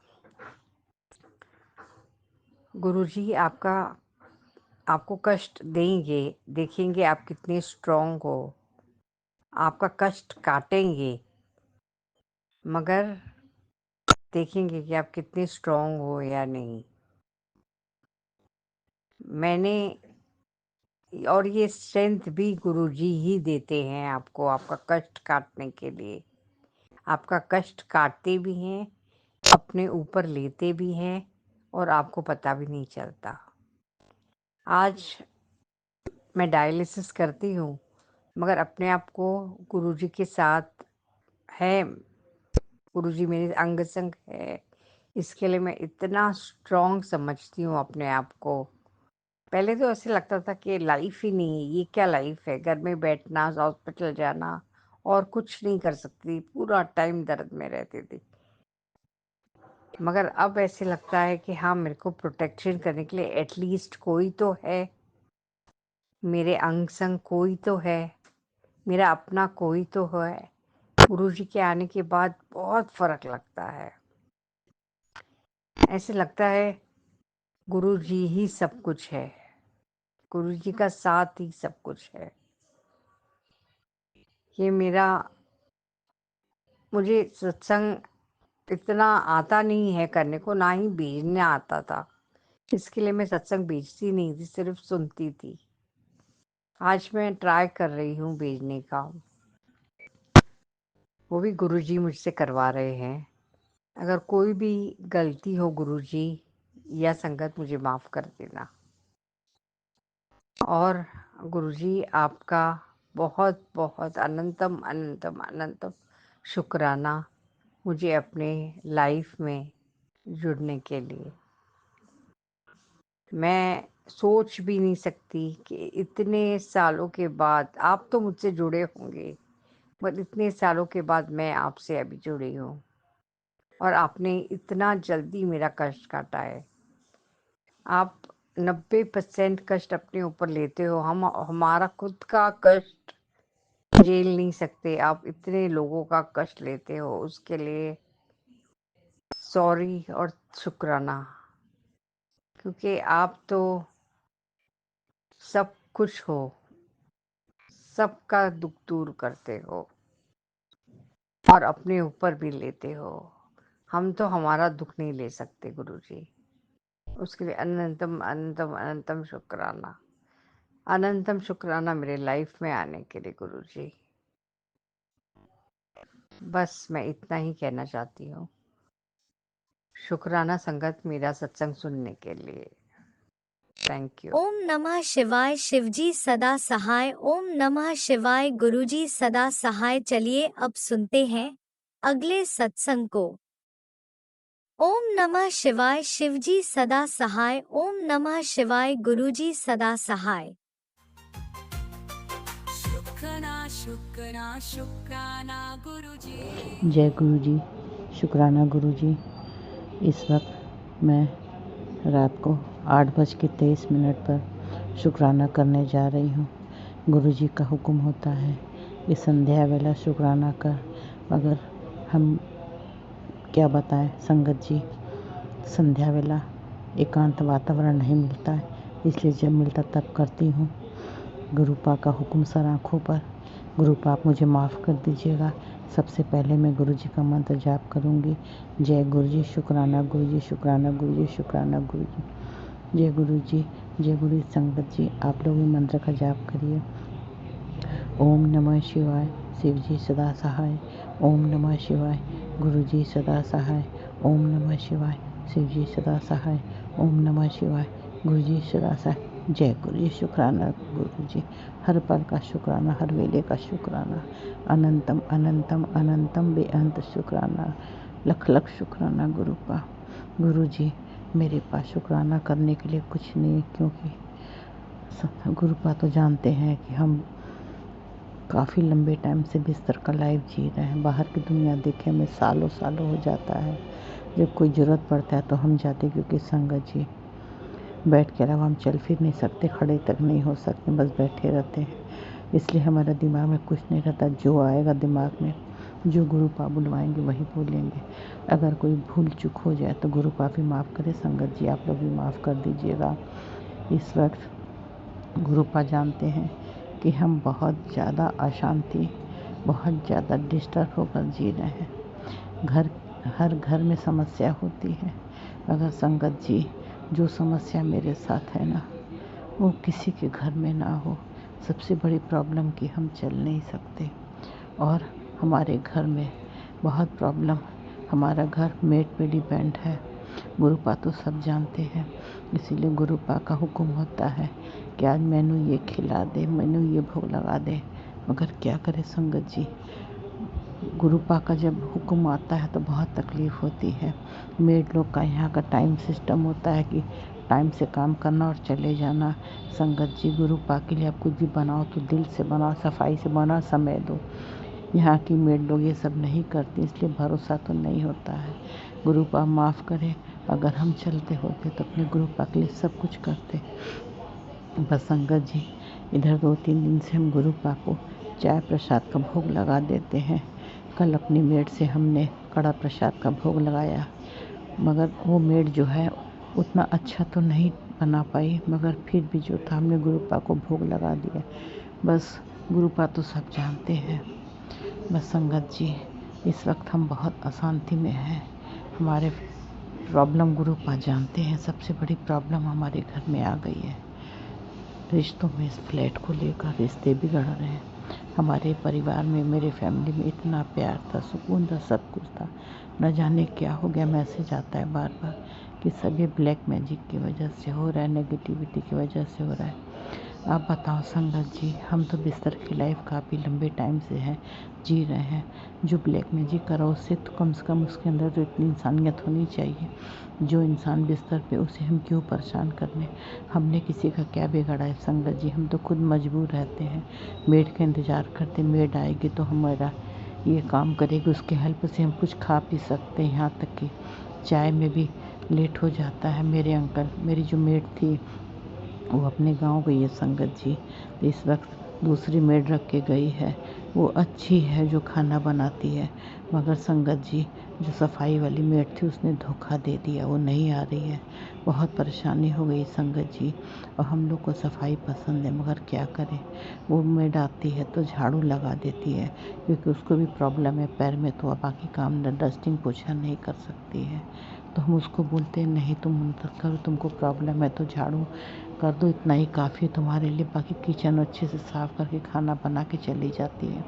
[SPEAKER 8] गुरुजी आपको कष्ट देंगे, देखेंगे आप कितने स्ट्रांग हो, आपका कष्ट काटेंगे, मगर देखेंगे कि आप कितने स्ट्रांग हो या नहीं। और ये स्ट्रेंथ भी गुरुजी ही देते हैं आपको, आपका कष्ट काटने के लिए। आपका कष्ट काटते भी हैं, अपने ऊपर लेते भी हैं, और आपको पता भी नहीं चलता। आज मैं डायलिसिस करती हूँ, मगर अपने आप को गुरुजी के साथ है, गुरुजी मेरे अंग संग है, इसके लिए मैं इतना स्ट्रांग समझती हूँ अपने आप को। पहले तो ऐसे लगता था कि लाइफ ही नहीं है, ये क्या लाइफ है, घर में बैठना, हॉस्पिटल जाना और कुछ नहीं कर सकती, पूरा टाइम दर्द में रहती थी। मगर अब ऐसे लगता है कि हाँ, मेरे को प्रोटेक्शन करने के लिए एटलीस्ट कोई तो है, मेरे अंग संग कोई तो है, मेरा अपना कोई तो है। गुरुजी के आने के बाद बहुत फर्क लगता है। ऐसे लगता है गुरुजी ही सब कुछ है, गुरुजी का साथ ही सब कुछ है। ये मुझे सत्संग इतना आता नहीं है करने को, ना ही भेजना आता था। इसके लिए मैं सत्संग भेजती नहीं थी, सिर्फ सुनती थी। आज मैं ट्राई कर रही हूँ भेजने का, वो भी गुरुजी मुझसे करवा रहे हैं। अगर कोई भी गलती हो गुरुजी या संगत, मुझे माफ़ कर देना। और गुरुजी आपका बहुत बहुत अनंतम अनंतम अनंतम शुक्राना मुझे अपने लाइफ में जुड़ने के लिए। मैं सोच भी नहीं सकती कि इतने सालों के बाद, आप तो मुझसे जुड़े होंगे, पर इतने सालों के बाद मैं आपसे अभी जुड़ी हूँ, और आपने इतना जल्दी मेरा कष्ट काटा है। आप 90% कष्ट अपने ऊपर लेते हो, हम हमारा खुद का कष्ट झेल नहीं सकते, आप इतने लोगों का कष्ट लेते हो, उसके लिए सॉरी और शुक्राना। क्योंकि आप तो सब कुछ हो, सबका दुख दूर करते हो और अपने ऊपर भी लेते हो। हम तो हमारा दुख नहीं ले सकते गुरुजी, उसके लिए अनंतम अनंतम अनंतम शुक्राना, अनंतम शुक्राना मेरे लाइफ में आने के लिए गुरुजी। बस मैं इतना ही कहना चाहती हूँ। शुक्राना संगत मेरा सत्संग सुनने के लिए। Thank you.
[SPEAKER 5] ओम नमः शिवाय। शिवजी सदा सहाय। ओम नमः शिवाय। गुरुजी सदा सहाय। चलिए अब सुनते हैं अगले सत्संग को। ओम नमः शिवाय। शिवजी सदा सहाय। ओम नमः शिवाय। गुरुजी सदा सहाय।
[SPEAKER 3] शुक्राना शुक्राना शुक्राना गुरुजी।
[SPEAKER 6] जय गुरु जी, शुक्राना गुरु जी। इस वक्त मैं रात को 8:23 पर शुक्राना करने जा रही हूँ। गुरु जी का हुक्म होता है इस संध्या वेला शुक्राना कर, मगर हम क्या बताएं संगत जी, संध्या वेला एकांत वातावरण नहीं मिलता है, इसलिए जब मिलता तब करती हूँ। गुरुपा का हुक्म सर आँखों पर। गुरुपा आप मुझे माफ़ कर दीजिएगा। सबसे पहले मैं गुरुजी का मंत्र जाप करूँगी। जय गुरुजी, शुक्राना गुरुजी, शुक्राना गुरुजी, शुक्राना गुरुजी। जय गुरुजी, जय गुरु। संगत जी आप लोग भी मंत्र का जाप करिए। ओम नमः शिवाय, शिव जी सदा सहाय। ओम नमः शिवाय, गुरु जी सदा सहाय। ओम नमः शिवाय, शिव जी सदा सहाय। ओम नमः शिवाय, गुरु जी सदा सहाय। जय गुरु जी, शुक्राना गुरु जी। हर पल का शुक्राना, हर वेले का शुक्राना। अनंतम अनंतम अनंतम बेअंत शुक्राना। लख लख शुक्राना गुरु का। गुरु जी मेरे पास शुक्राना करने के लिए कुछ नहीं है, क्योंकि गुरुपा तो जानते हैं कि हम काफ़ी लंबे टाइम से बिस्तर का लाइफ जी रहे हैं। बाहर की दुनिया देखे हमें सालों सालों हो जाता है। जब कोई ज़रूरत पड़ता है तो हम जाते, क्योंकि संगत जी बेड के अलावा हम चल फिर नहीं सकते, खड़े तक नहीं हो सकते, बस बैठे रहते हैं। इसलिए हमारा दिमाग में कुछ नहीं रहता। जो आएगा दिमाग में, जो गुरुपा बुलवाएंगे वही बोलेंगे। अगर कोई भूल चूक हो जाए तो गुरुपा भी माफ़ करे। संगत जी आप लोग भी माफ़ कर दीजिएगा। इस वक्त गुरुपा जानते हैं कि हम बहुत ज़्यादा अशांति, बहुत ज़्यादा डिस्टर्ब होकर जी रहे हैं। हर घर में समस्या होती है। अगर संगत जी जो समस्या मेरे साथ है ना, वो किसी के घर में ना हो। सबसे बड़ी प्रॉब्लम कि हम चल नहीं सकते, और हमारे घर में बहुत प्रॉब्लम। हमारा घर मेड पे डिपेंड है। गुरुपा तो सब जानते हैं, इसीलिए गुरुपा का हुक्म होता है कि आज मैनू ये खिला दे, मैनू ये भोग लगा दे। मगर क्या करे संगत जी, गुरुपा का जब हुक्म आता है तो बहुत तकलीफ़ होती है। मेड लोग का यहाँ का टाइम सिस्टम होता है कि टाइम से काम करना और चले जाना। संगत जी गुरुपा के लिए आप कुछ भी बनाओ तो दिल से बनाओ, सफाई से बनाओ, समय दो। यहाँ की मेड लोग ये सब नहीं करती, इसलिए भरोसा तो नहीं होता है। गुरुपा माफ़ करे, अगर हम चलते होते तो अपने गुरुपा के लिए सब कुछ करते। बस संगत जी इधर 2-3 दिन से हम गुरुपा को चाय प्रसाद का भोग लगा देते हैं। कल अपनी मेड से हमने कड़ा प्रसाद का भोग लगाया, मगर वो मेड जो है उतना अच्छा तो नहीं बना पाई, मगर फिर भी जो था हमने गुरुपा को भोग लगा दिया। बस गुरुपा तो सब जानते हैं। बस संगत जी इस वक्त हम बहुत अशांति में हैं। हमारे प्रॉब्लम गुरुपा जानते हैं। सबसे बड़ी प्रॉब्लम हमारे घर में आ गई है। रिश्तों में, इस फ्लैट को लेकर रिश्ते बिगड़ रहे हैं। हमारे परिवार में, मेरे फैमिली में इतना प्यार था, सुकून था, सब कुछ था। न जाने क्या हो गया। मैसेज आता है बार बार कि सब ये ब्लैक मैजिक की वजह से हो रहा है, नेगेटिविटी की वजह से हो रहा है। आप बताओ संगत जी, हम तो बिस्तर की लाइफ काफ़ी लंबे टाइम से है जी रहे हैं। जो ब्लैक मैजिक करा उससे तो कम से कम उसके अंदर तो इतनी इंसानियत होनी चाहिए। जो इंसान बिस्तर पे, उसे हम क्यों परेशान करने। हमने किसी का क्या बिगाड़ा है संगत जी। हम तो खुद मजबूर रहते हैं, मेड का इंतज़ार करते। मेड आएगी तो हमारा ये काम करेगी, उसके हेल्प से हम कुछ खा पी सकते हैं। यहाँ तक कि चाय में भी लेट हो जाता है। मेरे अंकल, मेरी जो मेड थी वो अपने गांव गई है संगत जी। तो इस वक्त दूसरी मेड रख के गई है। वो अच्छी है, जो खाना बनाती है, मगर संगत जी जो सफाई वाली मेड थी उसने धोखा दे दिया, वो नहीं आ रही है। बहुत परेशानी हो गई संगत जी। और हम लोग को सफाई पसंद है, मगर क्या करें। वो मेड आती है तो झाड़ू लगा देती है, क्योंकि उसको भी प्रॉब्लम है पैर में, तो अब बाकी काम डस्टिंग पोछा नहीं कर सकती है। तो हम उसको बोलते हैं नहीं तुम मत करो, तुमको प्रॉब्लम है तो झाड़ू कर दो, इतना ही काफ़ी है तुम्हारे लिए। बाकी किचन अच्छे से साफ़ करके खाना बना के चली जाती है,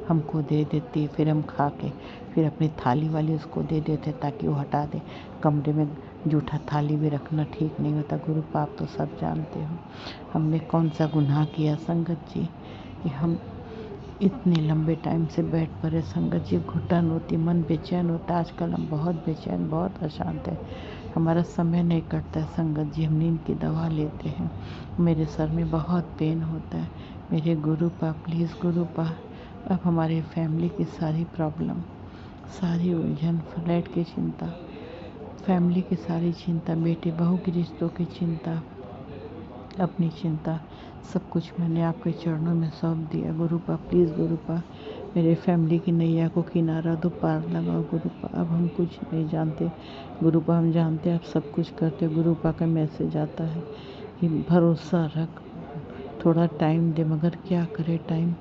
[SPEAKER 6] हमको दे देती है। फिर हम खा के फिर अपनी थाली वाली उसको दे देते ताकि वो हटा दे। कमरे में जूठा थाली भी रखना ठीक नहीं होता। गुरु पाप तो सब जानते हो। हमने कौन सा गुनाह किया संगत जी कि हम इतने लंबे टाइम से बेड पर है संगत जी। घुटन होती, मन बेचैन होता है। आजकल हम बहुत बेचैन, बहुत अशांत है। हमारा समय नहीं कटता है संगत जी। हम नींद की दवा लेते हैं। मेरे सर में बहुत पेन होता है। मेरे गुरुपा प्लीज़ गुरुपा, अब हमारे फैमिली की सारी प्रॉब्लम, सारी उलझन, फ्लैट की चिंता, फैमिली की सारी चिंता, बेटे बहू की रिश्तों की चिंता, अपनी चिंता सब कुछ मैंने आपके चरणों में सौंप दिया। गुरुपा प्लीज़ गुरुपा मेरे फैमिली की नैया को किनारा दो, पार लगाओ गुरुपा। अब हम कुछ नहीं जानते गुरुपा, हम जानते आप सब कुछ करते। गुरुपा का मैसेज आता है कि भरोसा रख, थोड़ा टाइम दे। मगर क्या करे, टाइम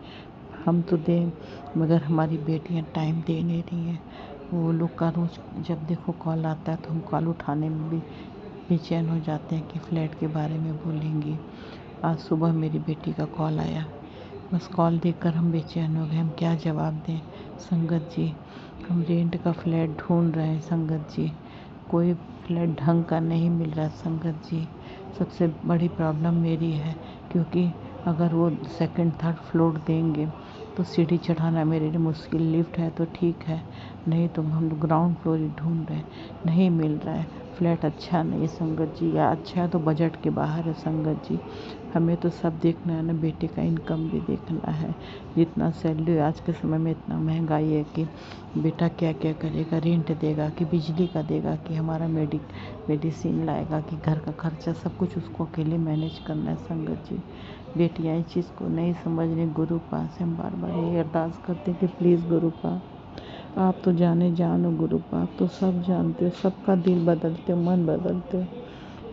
[SPEAKER 6] हम तो दें मगर हमारी बेटियां टाइम दे नहीं रही हैं। वो लोग का रोज़ जब देखो कॉल आता है तो हम कॉल उठाने में भी बेचैन हो जाते हैं कि फ़्लैट के बारे में बोलेंगी। आज सुबह मेरी बेटी का कॉल आया, बस कॉल देखकर हम बेचैन हो गए। हम क्या जवाब दें संगत जी। हम रेंट का फ्लैट ढूंढ रहे हैं संगत जी, कोई फ्लैट ढंग का नहीं मिल रहा संगत जी। सबसे बड़ी प्रॉब्लम मेरी है, क्योंकि अगर वो सेकंड थर्ड फ्लोर देंगे तो सीढ़ी चढ़ाना मेरे लिए मुश्किल। लिफ्ट है तो ठीक है, नहीं तो हम ग्राउंड फ्लोर ही ढूंढ रहे हैं, नहीं मिल रहा है। फ्लैट अच्छा नहीं है संगत जी, या अच्छा है तो बजट के बाहर है संगत जी। हमें तो सब देखना है ना, बेटे का इनकम भी देखना है। जितना सैलरी आज के समय में इतना महंगाई है कि बेटा क्या क्या करेगा, रेंट देगा कि बिजली का देगा कि हमारा मेडिसिन लाएगा कि घर का खर्चा, सब कुछ उसको अकेले मैनेज करना है संगत जी। बेटियाँ इस चीज़ को नहीं समझ रही। गुरुपा से हम बार बार यही अरदास करते हैं कि प्लीज़ गुरुपा आप तो जानो गुरुपा, आप तो सब जानते हो, सबका दिल बदलते हो, मन बदलते हो।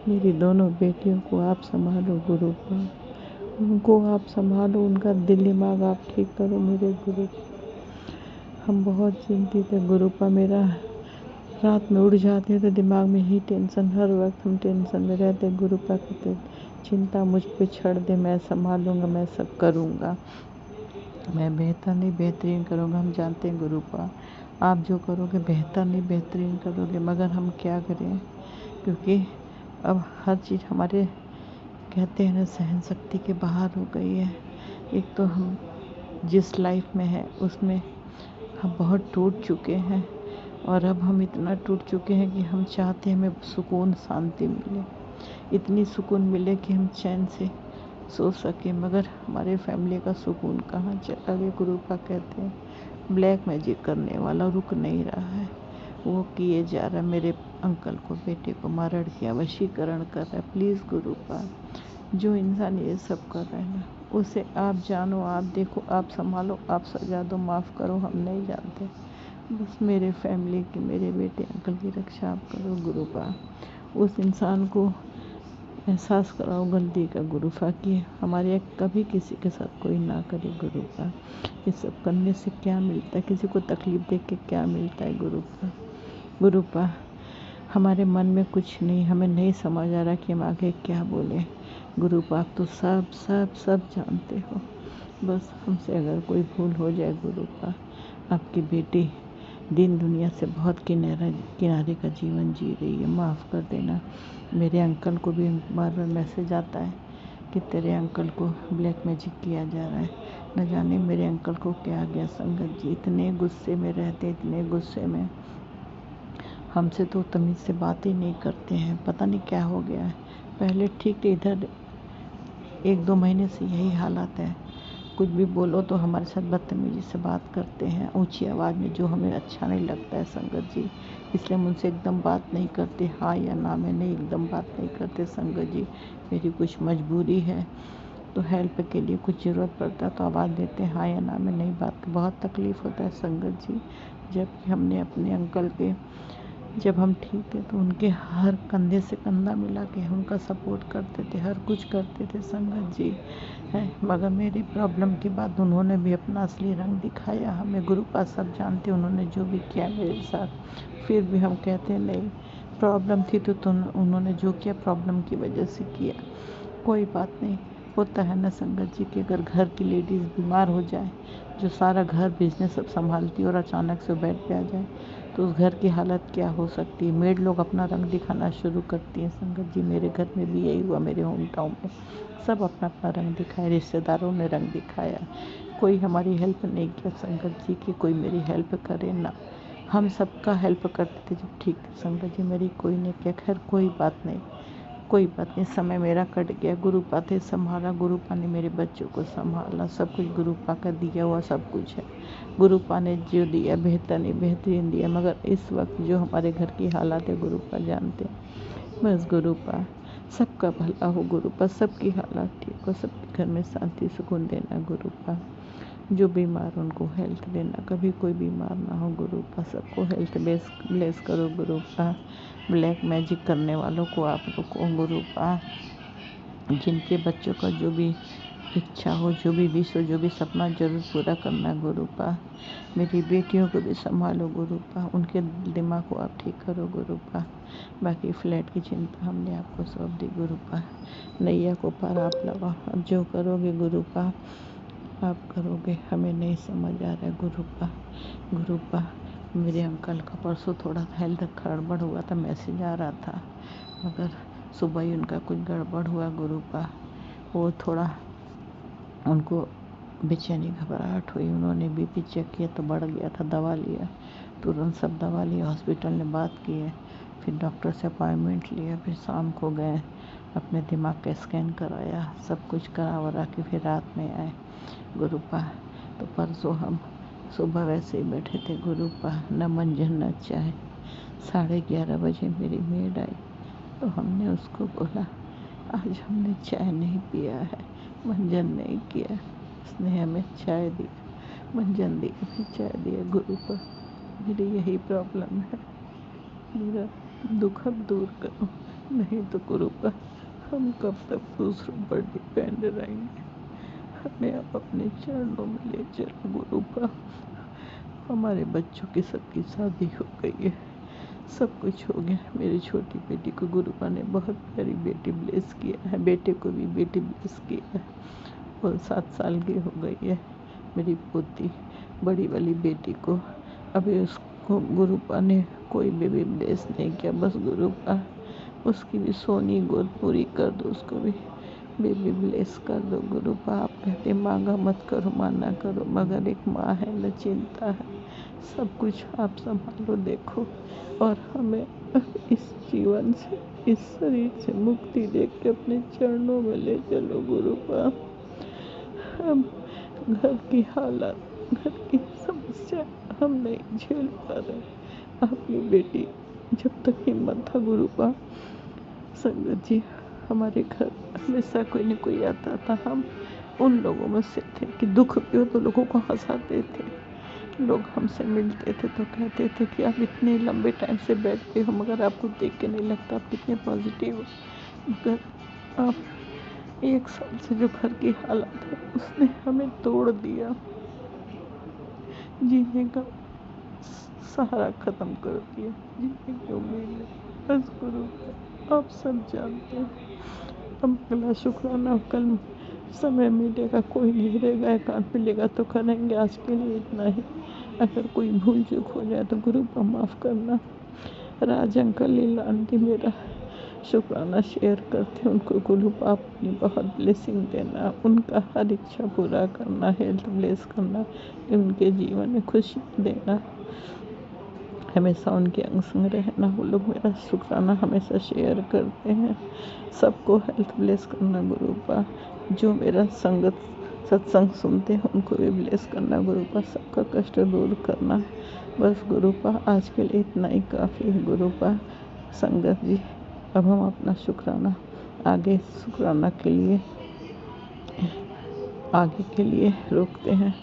[SPEAKER 6] मेरी दोनों बेटियों को आप संभालो गुरुपा, उनको आप संभालो, उनका दिल दिमाग आप ठीक करो मेरे गुरु। हम बहुत चिंतित है गुरुपा। मेरा रात में उठ जाते हैं तो दिमाग में ही टेंशन, हर वक्त हम टेंशन में रहते हैं। गुरुपा कहते चिंता मुझ पे छोड़ दे, मैं संभालूंगा, मैं सब करूंगा, मैं बेहतर नहीं बेहतरीन करूंगा। हम जानते हैं गुरुपा आप जो करोगे बेहतर नहीं बेहतरीन करोगे, मगर हम क्या करें, क्योंकि अब हर चीज़ हमारे कहते हैं ना सहन शक्ति के बाहर हो गई है। एक तो हम जिस लाइफ में है उसमें हम बहुत टूट चुके हैं, और अब हम इतना टूट चुके हैं कि हम चाहते हैं हमें सुकून शांति मिले, इतनी सुकून मिले कि हम चैन से सो सके। मगर हमारे फैमिली का सुकून कहाँ चला गया। गुरुपा कहते हैं ब्लैक मैजिक करने वाला रुक नहीं रहा है, वो किए जा रहा है। मेरे अंकल को, बेटे को मारण किया, वशीकरण कर रहा है। प्लीज़ गुरुपा जो इंसान ये सब कर रहा है ना, उसे आप जानो, आप देखो, आप संभालो, आप सजा दो, माफ़ करो, हम नहीं जानते। बस मेरे फैमिली की, मेरे बेटे अंकल की रक्षा आप करो गुरुपा। उस इंसान को एहसास कराओ गलती का गुरुपा, कि हमारे कभी किसी के साथ कोई ना करे गुरुपा। ये सब करने से क्या मिलता है, किसी को तकलीफ़ दे के क्या मिलता है गुरुपा। गुरुपा हमारे मन में कुछ नहीं, हमें नहीं समझ आ रहा कि हम आगे क्या बोलें। गुरुपा आप तो सब सब सब जानते हो, बस हमसे अगर कोई भूल हो जाए गुरुपा, आपकी बेटी दिन दुनिया से बहुत किनारे का जीवन जी रही है, माफ़ कर देना। मेरे अंकल को भी बार बार मैसेज आता है कि तेरे अंकल को ब्लैक मैजिक किया जा रहा है। न जाने मेरे अंकल को क्या गया संगत जी, इतने गुस्से में रहते, इतने गुस्से में, हमसे तो तमीज़ से बात ही नहीं करते हैं, पता नहीं क्या हो गया है। पहले ठीक थे, इधर 1-2 महीने से यही हालत है। कुछ भी बोलो तो हमारे साथ बदतमीजी से बात करते हैं, ऊंची आवाज़ में, जो हमें अच्छा नहीं लगता है संगत जी। इसलिए हम उनसे एकदम बात नहीं करते, हाँ या ना में नहीं, एकदम बात नहीं करते संगत जी। मेरी कुछ मजबूरी है तो हेल्प के लिए कुछ ज़रूरत पड़ता है तो आवाज़ देते हैं, हाँ या ना में नहीं बात। बहुत तकलीफ़ होता है संगत जी। जबकि हमने अपने अंकल के, जब हम ठीक थे तो उनके हर कंधे से कंधा मिला के उनका सपोर्ट करते थे, हर कुछ करते थे संगत जी है। मगर मेरी प्रॉब्लम के बाद उन्होंने भी अपना असली रंग दिखाया हमें। गुरुपा सब जानते उन्होंने जो भी किया मेरे साथ, फिर भी हम कहते नहीं प्रॉब्लम थी तो उन्होंने जो किया प्रॉब्लम की वजह से किया। कोई बात नहीं, होता है ना संगत जी कि अगर घर की लेडीज़ बीमार हो जाए, जो सारा घर बिजनेस सब संभालती है, और अचानक से बेड पे आ जाए तो उस घर की हालत क्या हो सकती है। मेड लोग अपना रंग दिखाना शुरू करती हैं संगत जी। मेरे घर में भी यही हुआ, मेरे होम टाउन में सब अपना अपना रंग दिखाया, रिश्तेदारों ने रंग दिखाया, कोई हमारी हेल्प नहीं किया संगत जी कि कोई मेरी हेल्प करे ना। हम सबका हेल्प करते थे जब ठीक थे संगत जी, मेरी कोई नहीं किया। खैर कोई बात नहीं, कोई बात नहीं, समय मेरा कट गया। गुरुपा थे संभाला, गुरुपा ने मेरे बच्चों को संभाला, सब कुछ गुरुपा का दिया हुआ सब कुछ है। गुरुपा ने जो दिया बेहतर नहीं बेहतरीन दिया, मगर इस वक्त जो हमारे घर की हालत है गुरुपा जानते हैं। बस गुरुपा सबका भला हो गुरुपा, सबकी हालात ठीक हो, सबके घर में शांति सुकून देना गुरुपा। जो बीमार उनको हेल्थ देना, कभी कोई बीमार ना हो गुरुपा, सबको हेल्थ ब्लेस करो गुरुपा। ब्लैक मैजिक करने वालों को आप रोको गुरुपा। जिनके बच्चों का जो भी इच्छा हो, जो भी विश हो, जो भी सपना जरूर पूरा करना गुरुपा। मेरी बेटियों को भी संभालो गुरुपा, उनके दिमाग को आप ठीक करो गुरुपा। बाकी फ्लैट की चिंता हमने आपको सौंप दी गुरुपा। नैया को पार आप लगाओ, अब जो करोगे गुरुपा आप करोगे, हमें नहीं समझ आ रहा है गुरुपा। मेरे अंकल का परसों थोड़ा हेल्थ गड़बड़ हुआ था, मैसेज आ रहा था, मगर सुबह ही उनका कुछ गड़बड़ हुआ गुरुपा। वो थोड़ा उनको बेचैनी घबराहट हुई, उन्होंने बीपी चेक किया तो बढ़ गया था, दवा लिया, तुरंत सब दवा लिया, हॉस्पिटल में बात की है, फिर डॉक्टर से अपॉइंटमेंट लिया, फिर शाम को गए अपने दिमाग का स्कैन कराया, सब कुछ करा वरा के फिर रात में आए गुरुपा। तो परसों हम सुबह वैसे ही बैठे थे गुरुपा, न मंजन न चाय। 11:30 बजे मेरी मेड आई तो हमने उसको बोला आज हमने चाय नहीं पिया है, मंजन नहीं किया। उसने हमें चाय दी, मंजन दी, फिर चाय दिया गुरुपा। मेरी यही प्रॉब्लम है, मेरा दुख अब दूर करो, नहीं तो गुरुपा हम कब तक दूसरों पर डिपेंड रहेंगे। हमें आप अपने चरणों में ले चलो गुरुपा। हमारे बच्चों की सबकी शादी हो गई है, सब कुछ हो गया। मेरी छोटी बेटी को गुरुपा ने बहुत प्यारी बेटी ब्लेस किया है, बेटे को भी बेटी ब्लेस किया है, वो 7 साल की हो गई है मेरी पोती। बड़ी वाली बेटी को अभी उसको गुरुपा ने कोई बेबी ब्लेस नहीं किया, बस गुरुपा उसकी भी सोनी गोद पूरी कर दो, उसको भी बेबी ब्लेस कर दो गुरुपा। आप कहते मांगा मत करो, माना करो, मगर एक माँ है न चिंता है, सब कुछ आप संभालो देखो, और हमें इस जीवन से, इस शरीर से मुक्ति देके अपने चरणों में ले चलो गुरुपा। हम घर की हालात, घर की समस्या हम नहीं झेल पा रहे। आपकी बेटी जब तक हिम्मत था गुरुपा, संगत जी हमारे घर हमेशा कोई न कोई आता था, हम उन लोगों में से थे कि दुख भी हो तो लोगों को हंसाते थे। लोग हमसे मिलते थे तो कहते थे कि आप इतने लंबे टाइम से बैठते हो, मगर आपको देख के नहीं लगता आप कितने पॉजिटिव हो। मगर आप 1 साल से जो घर की हालत है उसने हमें तोड़ दिया, जीने का सहारा खत्म कर दिया, जीने की उम्मीद है। बस गुरु आप सब जानते हैं, हम अगला शुक्राना कल समय मिलेगा, कोई नहीं रहेगा, एकांत मिलेगा तो करेंगे। आज के लिए इतना ही। अगर कोई भूल चूक हो जाए तो गुरु को माफ़ करना। राज अंकल लीला आंटी मेरा शुक्राना शेयर करते, उनको गुरु आप अपनी बहुत ब्लेसिंग देना, उनका हर इच्छा पूरा करना, हेल्थ ब्लेस करना, उनके जीवन में खुशी देना, हमेशा उनके अंग संग रहना। वो लोग मेरा शुक्राना हमेशा शेयर करते हैं। सबको हेल्थ ब्लेस करना गुरुपा। जो मेरा सत्संग सुनते हैं उनको भी ब्लेस करना गुरुपा, सबका कष्ट दूर करना। बस गुरुपा आज के लिए इतना ही काफ़ी है गुरुपा। संगत जी अब हम अपना शुक्राना आगे के लिए रोकते हैं,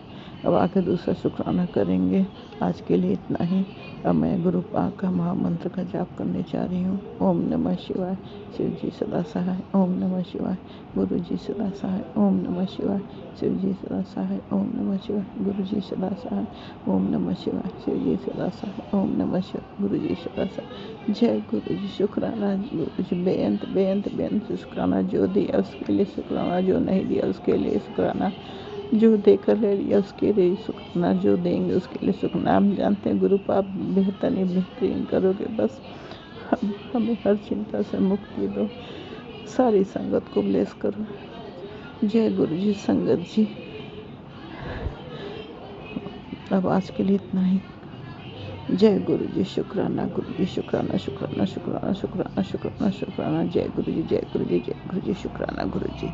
[SPEAKER 6] अब आगे दूसरा शुक्राना करेंगे। आज के लिए इतना ही। अब मैं गुरुपा का महामंत्र का जाप करने जा रही हूँ। ओम नमः शिवाय, शिव जी सदा सहाय। ओम नमः शिवाय, गुरु जी सदा सहाय। ओम नमः शिवाय, शिव जी सदा सहाय। ओम नमः शिवाय, गुरु जी सदा सहाय। ओम नमः शिवाय, शिव जी सदा सहाय। ओम नमः शिवाय, गुरु जी सदा सहाय। जय गुरु जी। शुक्राना गुरु जी, बेअंत शुक्राना। जो दिया उसके लिए शुक्राना, जो नहीं दिया उसके लिए शुक्राना, जो देकर ले लिया उसके लिए शुक्राना, जो देंगे उसके लिए शुक्राना। हम जानते हैं गुरु आप बेहतरीन करोगे। बस हमें हर चिंता से मुक्ति दो, सारी संगत को ब्लेस करो। जय गुरु जी। संगत जी अब आज के लिए इतना ही। जय गुरु जी। शुक्राना गुरु जी, शुक्राना शुक्राना शुक्राना शुक्राना शुक्राना शुक्राना। जय गुरु जी, जय गुरु जी, जय गुरु जी। शुक्राना गुरु जी।